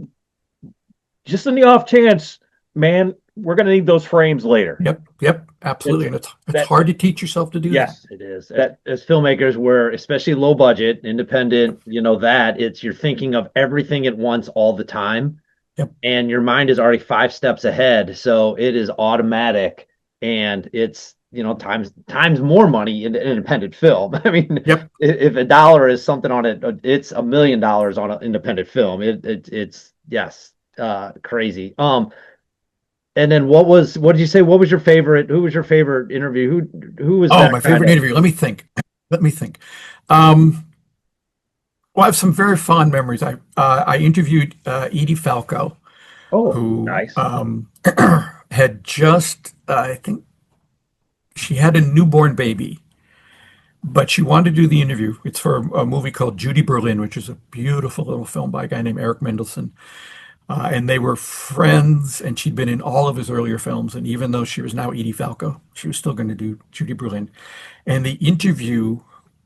in the off chance, man, we're gonna need those frames later. Yep, absolutely. And it's hard to teach yourself to do Yes, It is. That as filmmakers, we're especially low budget, independent, that it's you're thinking of everything at once all the time. Yep. And your mind is already 5 steps ahead. So it is automatic, and it's, times more money in independent film. I mean, Yep. if a dollar is something on it, it's $1 million on an independent film. It's yes, crazy. And then what did you say? What was your favorite? Who was your favorite interview? Who was Oh, that my favorite interview. Let me think. Well, I have some very fond memories. I interviewed Edie Falco, Oh, who nice. had just, I think she had a newborn baby, but she wanted to do the interview. It's for a movie called Judy Berlin, which is a beautiful little film by a guy named Eric Mendelsohn. And they were friends, and she'd been in all of his earlier films. And even though she was now Edie Falco, she was still going to do Judy Berlin. And the interview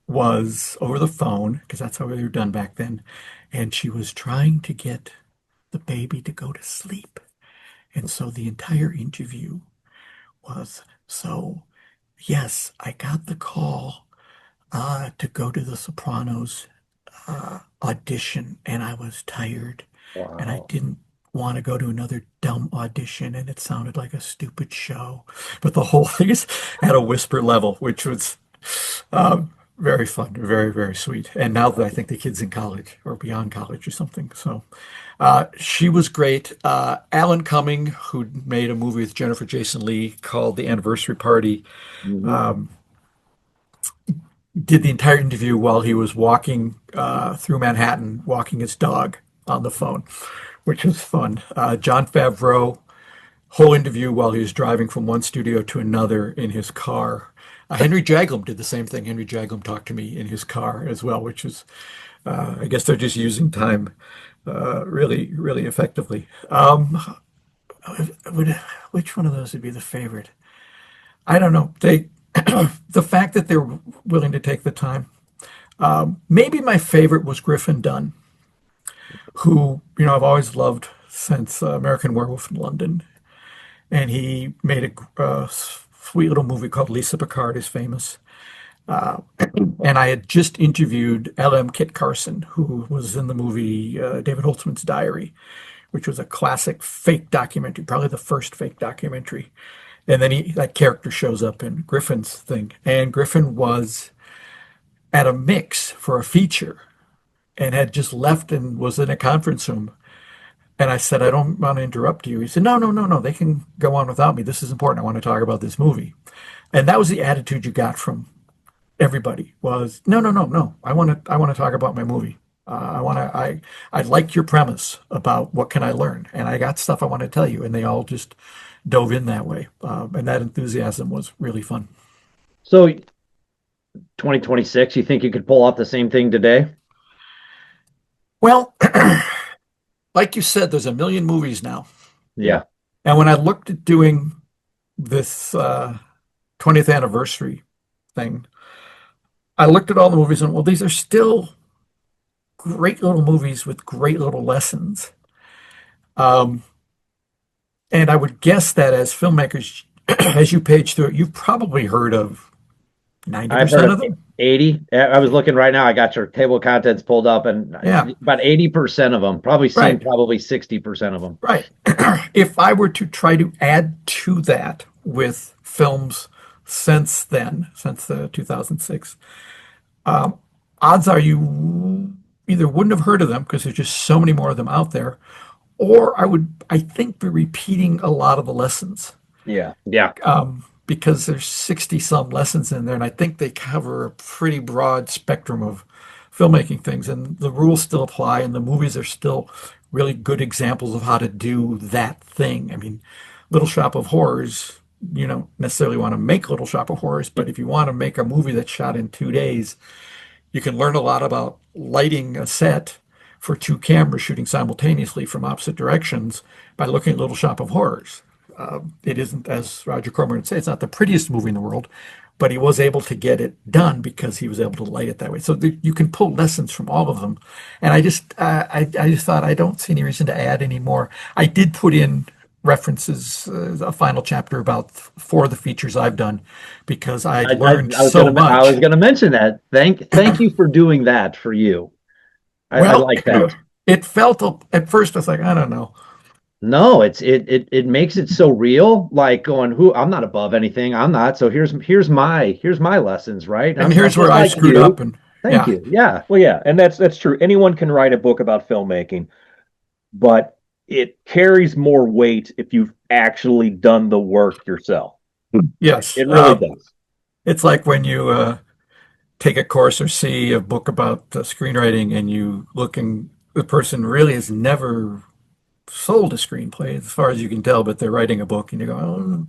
was over the phone, because that's how they were done back then. And she was trying to get the baby to go to sleep. And so the entire interview was, so, yes, I got the call to go to the Sopranos audition, and I was tired. Wow. And I didn't want to go to another dumb audition, and it sounded like a stupid show. But the whole thing is at a whisper level, which was very fun, very, very sweet. And now that I think the kid's in college or beyond college or something. So she was great. Alan Cumming, who made a movie with Jennifer Jason Leigh called The Anniversary Party, did the entire interview while he was walking through Manhattan, walking his dog on the phone, which was fun. Jon Favreau, whole interview while he was driving from one studio to another in his car. Henry Jaglom did the same thing. Henry Jaglom talked to me in his car as well, which is, I guess they're just using time really, really effectively. Which one of those would be the favorite? I don't know. The fact that they're willing to take the time. Maybe my favorite was Griffin Dunn, who, I've always loved since American Werewolf in London. And he made a sweet little movie called Lisa Picard is Famous. And I had just interviewed L.M. Kit Carson, who was in the movie David Holtzman's Diary, which was a classic fake documentary, probably the first fake documentary. And then that character shows up in Griffin's thing. And Griffin was at a mix for a feature and had just left and was in a conference room. And I said, I don't want to interrupt you. He said, no, they can go on without me. This is important. I want to talk about this movie. And that was the attitude you got from everybody was, no, no, no, no. I want to talk about my movie. I like your premise about what can I learn, and I got stuff I want to tell you, and they all just dove in that way, and that enthusiasm was really fun. So 2026, you think you could pull off the same thing today? Well, like you said, there's a million movies now, Yeah. and when I looked at doing this 20th anniversary thing, I looked at all the movies and, well, these are still great little movies with great little lessons. Um, and I would guess that as filmmakers, as you page through it, you've probably heard of I've heard 90% of of them. 80. I was looking right now. I got your table of contents pulled up, and Yeah, about 80% of them, probably seen right, probably 60% of them. right. If I were to try to add to that with films since then, since the 2006, odds are you either wouldn't have heard of them because there's just so many more of them out there, or I think, be repeating a lot of the lessons. Yeah. Yeah. Because there's 60 some lessons in there, and I think they cover a pretty broad spectrum of filmmaking things, and the rules still apply, and the movies are still really good examples of how to do that thing. I mean, Little Shop of Horrors, you don't necessarily want to make Little Shop of Horrors, but if you want to make a movie that's shot in 2 days, you can learn a lot about lighting a set for two cameras shooting simultaneously from opposite directions by looking at Little Shop of Horrors. It isn't, as Roger Corman would say, it's not the prettiest movie in the world, but he was able to get it done because he was able to light it that way. So you can pull lessons from all of them. And I just thought I don't see any reason to add any more. I did put in references, a final chapter about 4 of the features I've done because I learned so much. I was gonna mention that. Thank you for doing that for you. I Well, like that. it felt at first I was like, I don't know. No, it makes it so real. Like going, who I'm not above anything. I'm not. So here's my lessons, right? And here's where I screwed up. And Thank yeah, you. Yeah. Well, yeah, and that's true. Anyone can write a book about filmmaking, but it carries more weight if you've actually done the work yourself. yes. It really does. It's like when you take a course or see a book about screenwriting and you look and the person really has never sold a screenplay as far as you can tell, but they're writing a book and you go, oh.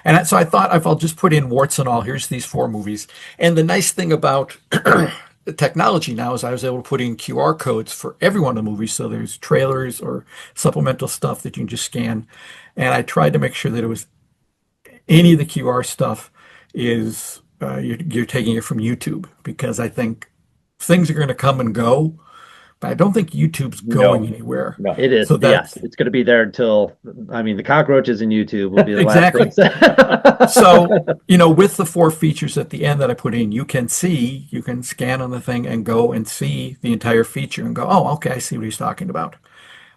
And so I thought if I'll just put in warts and all, here's these 4 movies. And the nice thing about the technology now is I was able to put in QR codes for every one of the movies. So there's trailers or supplemental stuff that you can just scan. And I tried to make sure that it was any of the QR stuff is you're taking it from YouTube because I think things are going to come and go, but I don't think YouTube's going anywhere. No. It is. So Yes, it's going to be there until, I mean, the cockroaches in YouTube will be the exactly. last thing. So, with the 4 features at the end that I put in, you can scan on the thing and go and see the entire feature and go, oh, okay, I see what he's talking about.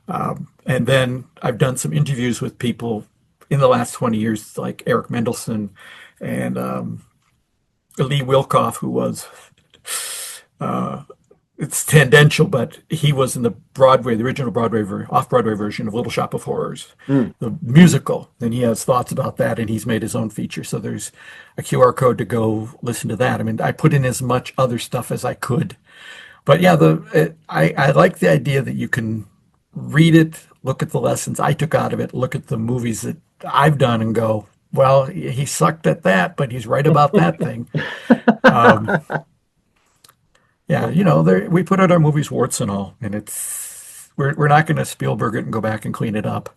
And then I've done some interviews with people in the last 20 years, like Eric Mendelsohn and Lee Wilkoff, who was it's tangential, but he was in the original Broadway, off-Broadway version of Little Shop of Horrors, the musical. And he has thoughts about that, and he's made his own feature. So there's a QR code to go listen to that. I mean, I put in as much other stuff as I could. But yeah, I like the idea that you can read it, look at the lessons I took out of it, look at the movies that I've done and go, well, he sucked at that, but he's right about that thing. Yeah, we put out our movies warts and all, and we're not going to Spielberg it and go back and clean it up.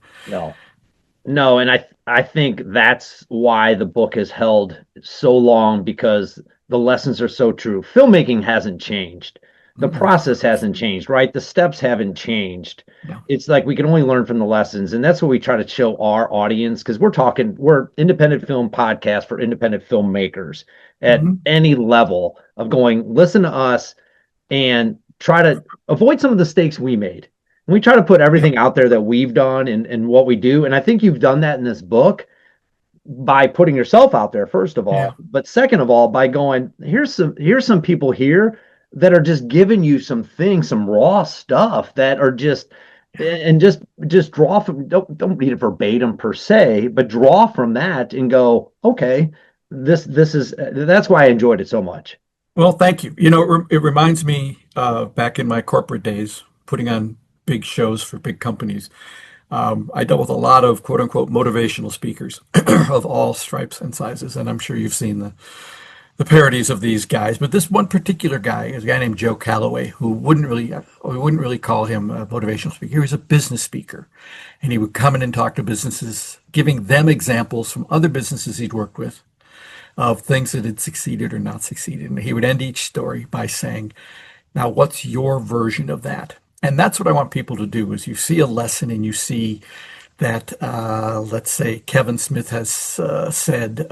No, and I think that's why the book has held so long, because the lessons are so true. Filmmaking hasn't changed. The process hasn't changed, right? The steps haven't changed. No. It's like we can only learn from the lessons, and that's what we try to show our audience, because we're independent film podcast for independent filmmakers at any level of going, listen to us and try to avoid some of the mistakes we made. And we try to put everything out there that we've done and what we do. And I think you've done that in this book by putting yourself out there, first of all, but second of all, by going, here's some people here that are just giving you some things, some raw stuff that are just draw from, don't read it verbatim per se, but draw from that and go, okay, this is that's why I enjoyed it so much. Well, thank you. It reminds me back in my corporate days, putting on big shows for big companies. I dealt with a lot of quote unquote motivational speakers of all stripes and sizes, and I'm sure you've seen the parodies of these guys. But this one particular guy is a guy named Joe Calloway, who we wouldn't really call him a motivational speaker. He was a business speaker, and he would come in and talk to businesses, giving them examples from other businesses he'd worked with of things that had succeeded or not succeeded. And he would end each story by saying, now, what's your version of that? And that's what I want people to do is you see a lesson and you see that, let's say, Kevin Smith has said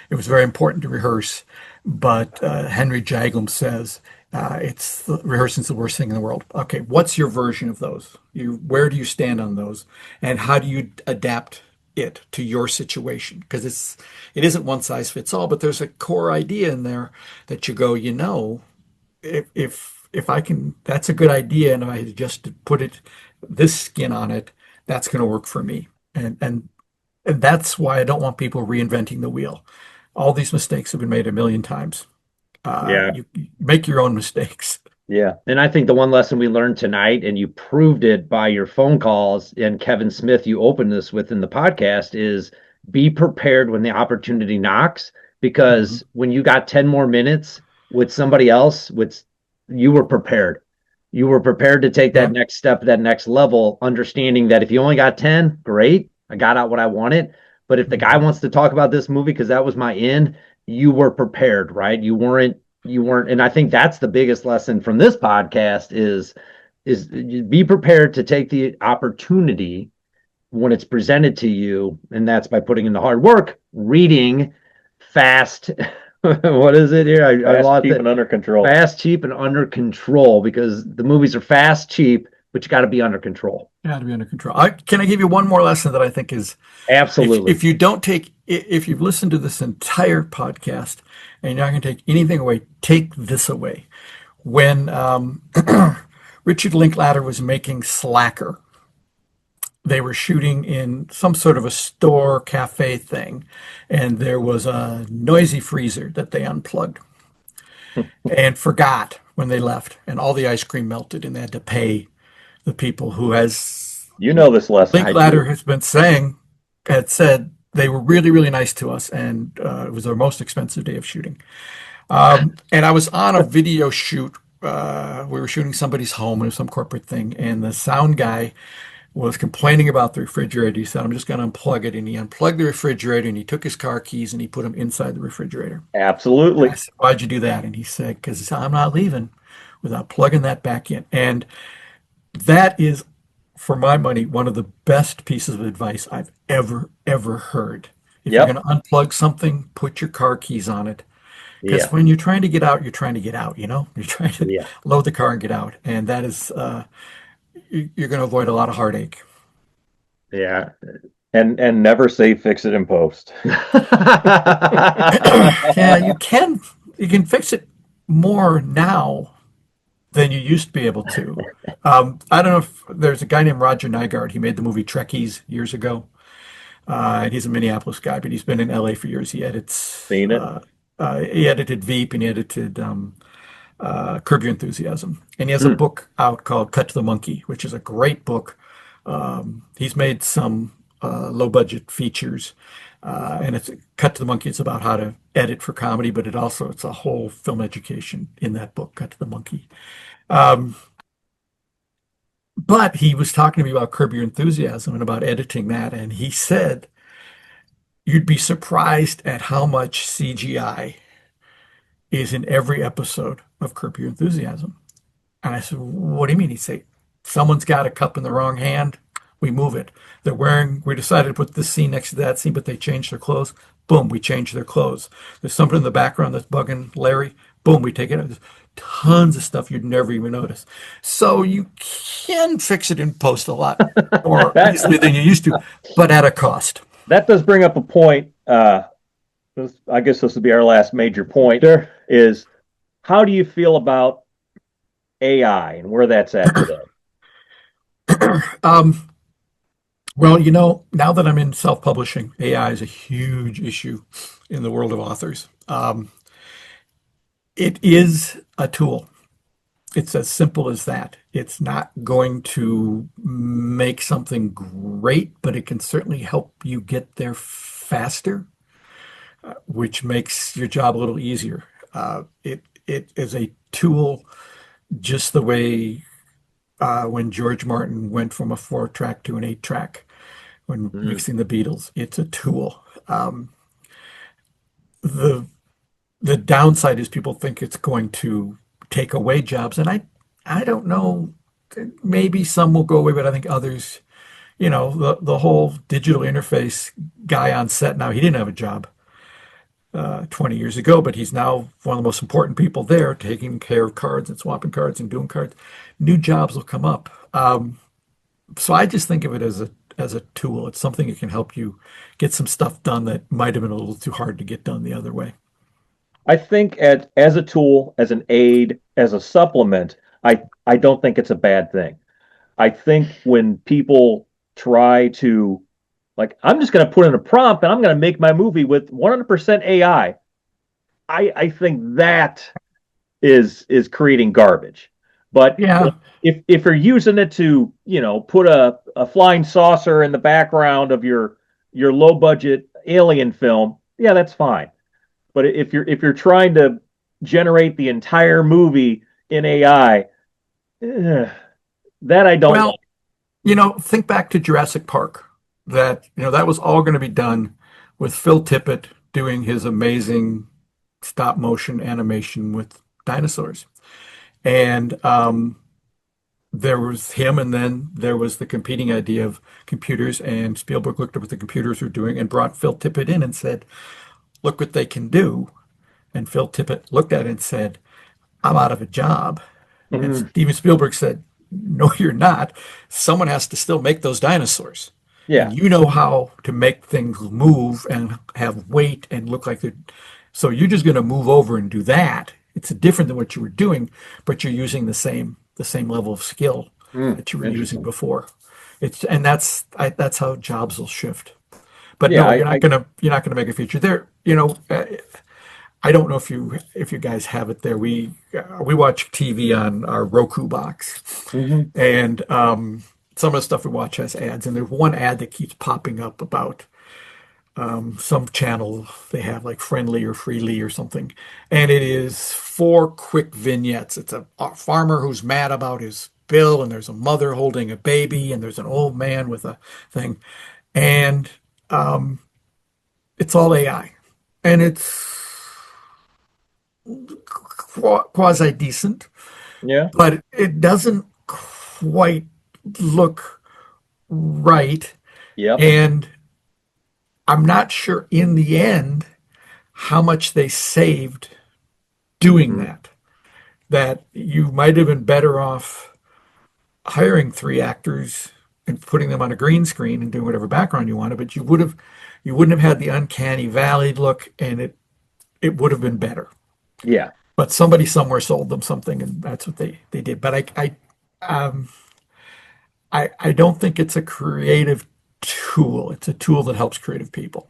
it was very important to rehearse, but Henry Jaglom says rehearsing's the worst thing in the world. Okay, what's your version of those? Where do you stand on those? And how do you adapt it to your situation? Because it isn't one size fits all, but there's a core idea in there that you go, if I can, that's a good idea, and if I just put this skin on it, that's going to work for me. And that's why I don't want people reinventing the wheel. All these mistakes have been made a million times. You make your own mistakes. Yeah. And I think the one lesson we learned tonight, and you proved it by your phone calls, and Kevin Smith, you opened this with in the podcast, is be prepared when the opportunity knocks, because when you got 10 more minutes with somebody else, you were prepared. You were prepared to take that next step, that next level, understanding that if you only got 10, great, I got out what I wanted. But if the guy wants to talk about this movie because that was my in, you were prepared, right? You weren't, and I think that's the biggest lesson from this podcast is be prepared to take the opportunity when it's presented to you, and that's by putting in the hard work, reading fast. What is it here? I lost cheap, it. and under control. Fast, cheap, and under control, because the movies are fast, cheap, but you got to be under control. Got to be under control. Can I give you one more lesson that I think is absolutely? If you've listened to this entire podcast and you're not going to take anything away, take this away. When Richard Linklater was making Slacker, they were shooting in some sort of a store cafe thing, and there was a noisy freezer that they unplugged and forgot when they left, and all the ice cream melted, and they had to pay the people who this lesson. Linklater had said they were really, really nice to us, and it was our most expensive day of shooting. And I was on a video shoot. We were shooting somebody's home, it was some corporate thing, and the sound guy was complaining about the refrigerator. He said, I'm just going to unplug it. And he unplugged the refrigerator, and he took his car keys and he put them inside the refrigerator. Absolutely. I said, why'd you do that? And he said, because I'm not leaving without plugging that back in. And that is, for my money, one of the best pieces of advice I've ever heard. If you're going to unplug something, put your car keys on it. Because when you're trying to get out, you're trying to get out, You're trying to load the car and get out. And that is... you're going to avoid a lot of heartache. Yeah. And never say fix it in post. Yeah, you can fix it more now than you used to be able to. I don't know if there's a guy named Roger Nygard. He made the movie Trekkies years ago. And he's a Minneapolis guy, but he's been in LA for years. He edits. Seen it. He edited Veep, and he edited Curb Your Enthusiasm. And he has a book out called Cut to the Monkey, which is a great book. He's made some low-budget features, and it's Cut to the Monkey. It's about how to edit for comedy, but it's a whole film education in that book, Cut to the Monkey. But he was talking to me about Curb Your Enthusiasm and about editing that, and he said, you'd be surprised at how much CGI is in every episode of Curb Your Enthusiasm. And I said, what do you mean? He'd say, someone's got a cup in the wrong hand, we move it. We decided to put this scene next to that scene, but they changed their clothes. Boom, we change their clothes. There's something in the background that's bugging Larry. Boom, we take it out. There's tons of stuff you'd never even notice. So you can fix it in post a lot more easily than you used to, but at a cost. That does bring up a point. I guess this will be our last major point. Is how do you feel about AI and where that's at today? Well, you know, now that I'm in self-publishing, AI is a huge issue in the world of authors. It is a tool. It's as simple as that. It's not going to make something great, but it can certainly help you get there faster, which makes your job a little easier. It is a tool, just the way when George Martin went from a 4-track to an 8-track when Mm, mixing the Beatles. It's a tool. The the downside is people think it's going to take away jobs, and I don't know. Maybe some will go away, but I think others, the whole digital interface guy on set now, he didn't have a job 20 years ago, but he's now one of the most important people there, taking care of cards and swapping cards and doing cards. New jobs will come up. So I just think of it as a tool. It's something that can help you get some stuff done that might have been a little too hard to get done the other way. I think as a tool, as an aid, as a supplement, I don't think it's a bad thing. I think when people try to, like, I'm just going to put in a prompt and I'm going to make my movie with 100% AI, I think that is creating garbage. But Yeah. if you're using it to, put a flying saucer in the background of your low budget alien film, yeah, that's fine. But if you're trying to generate the entire movie in AI, that I don't Well, like. think back to Jurassic Park. That was all going to be done with Phil Tippett doing his amazing stop motion animation with dinosaurs. And there was him, and then there was the competing idea of computers. And Spielberg looked at what the computers were doing and brought Phil Tippett in and said, "Look what they can do." And Phil Tippett looked at it and said, "I'm out of a job." And Mhm. Steven Spielberg said, "No, you're not. Someone has to still make those dinosaurs. Yeah, And you know how to make things move and have weight and look like they're. So you're just going to move over and do that. It's different than what you were doing, but you're using the same level of skill that you were using interesting. before. That's how jobs will shift. But Yeah, no, you're not gonna make a feature there. I don't know if you guys have it there. We watch TV on our Roku box, mhm. and some of the stuff we watch has ads. And there's one ad that keeps popping up about some channel they have, like Friendly or Freely or something, and it is 4 quick vignettes. It's a farmer who's mad about his bill, and there's a mother holding a baby, and there's an old man with a thing, and it's all AI, and it's quasi decent, Yeah, but it doesn't quite look right. yep. And I'm not sure in the end how much they saved doing Mm, that. That you might have been better off hiring 3 actors and putting them on a green screen and doing whatever background you wanted, but you wouldn't have had the uncanny valley look, and it would have been better. yeah, But somebody somewhere sold them something, and that's what they did. But I don't think it's a creative tool. It's a tool that helps creative people.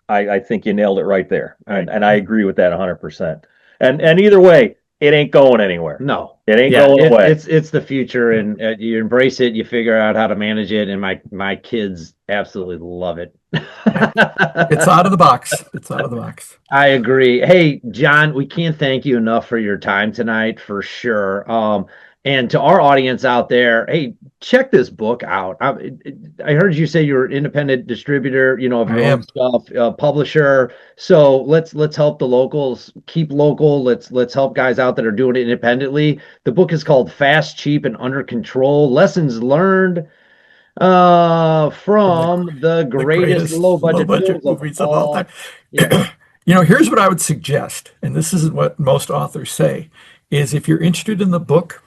I think you nailed it right there, Right. and I agree with that 100%. And either way, it ain't going anywhere. No. It ain't Yeah, going away. it's the future, and you embrace it, you figure out how to manage it, and my kids absolutely love it. Yeah. It's out of the box. It's out of the box. I agree. Hey, John, we can't thank you enough for your time tonight, for sure. And to our audience out there, hey, check this book out. I heard you say you're an independent distributor, of I your own am. stuff, publisher. So let's help the locals, keep local. Let's help guys out that are doing it independently. The book is called Fast, Cheap, and Under Control: Lessons Learned From the from the the greatest low greatest low budget films budget of movies of all time. all. Yeah. Here's what I would suggest, and this isn't what most authors say, is if you're interested in the book,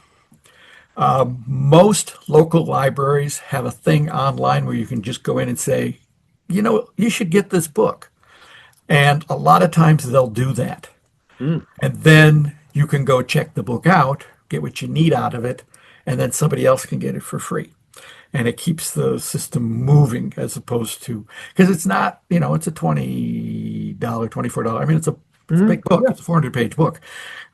most local libraries have a thing online where you can just go in and say, you should get this book. And a lot of times they'll do that. Mm. And then you can go check the book out, get what you need out of it, and then somebody else can get it for free. and it keeps the system moving as opposed to, because it's not, it's a $20, $24. I mean, it's a big book. Yeah. It's a 400-page book.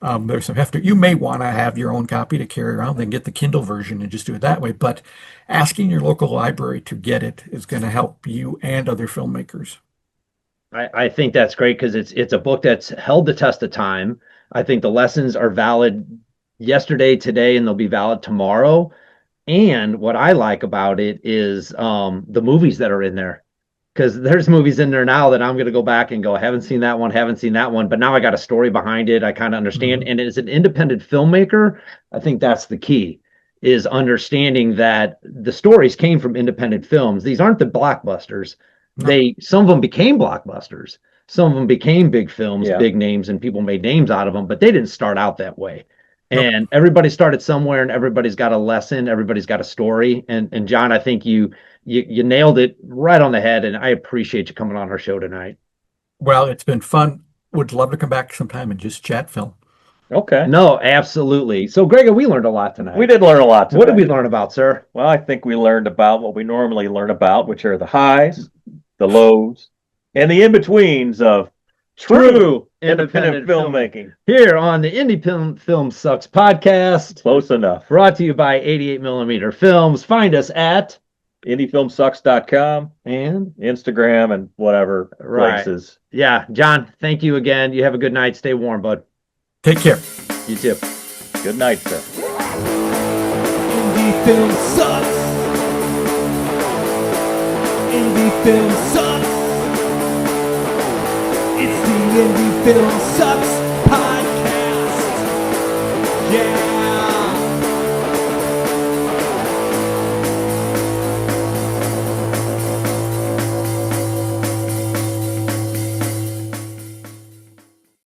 There's some heft. You may want to have your own copy to carry around, then get the Kindle version and just do it that way. But asking your local library to get it is going to help you and other filmmakers. I think that's great because it's a book that's held the test of time. I think the lessons are valid yesterday, today, and they'll be valid tomorrow. And what I like about it is the movies that are in there. Because there's movies in there now that I'm going to go back and go, haven't seen that one, but now I got a story behind it. I kind of understand. Mhm. And as an independent filmmaker, I think that's the key, is understanding that the stories came from independent films. These aren't the blockbusters. No. Some of them became blockbusters. Some of them became big films, Yeah. big names, and people made names out of them, but they didn't start out that way. Nope. And everybody started somewhere, and everybody's got a lesson, everybody's got a story. And John, I think you nailed it right on the head, and I appreciate you coming on our show tonight. Well, it's been fun. Would love to come back sometime and just chat film. Okay. No, absolutely. So, Greg, we learned a lot tonight. We did learn a lot today. What did we learn about, sir? Well, I think we learned about what we normally learn about, which are the highs, the lows, and the in-betweens of true independent filmmaking. Here on the Indie Film Sucks podcast, Close enough. brought to you by 88mm Films. Find us at IndieFilmSucks.com, and Instagram, and whatever Right. places. yeah, John, thank you again. You have a good night. Stay warm, bud. Take care. You too. Good night, sir. Indie film sucks. Indie film sucks. It's the Indie Film Sucks podcast. Yeah.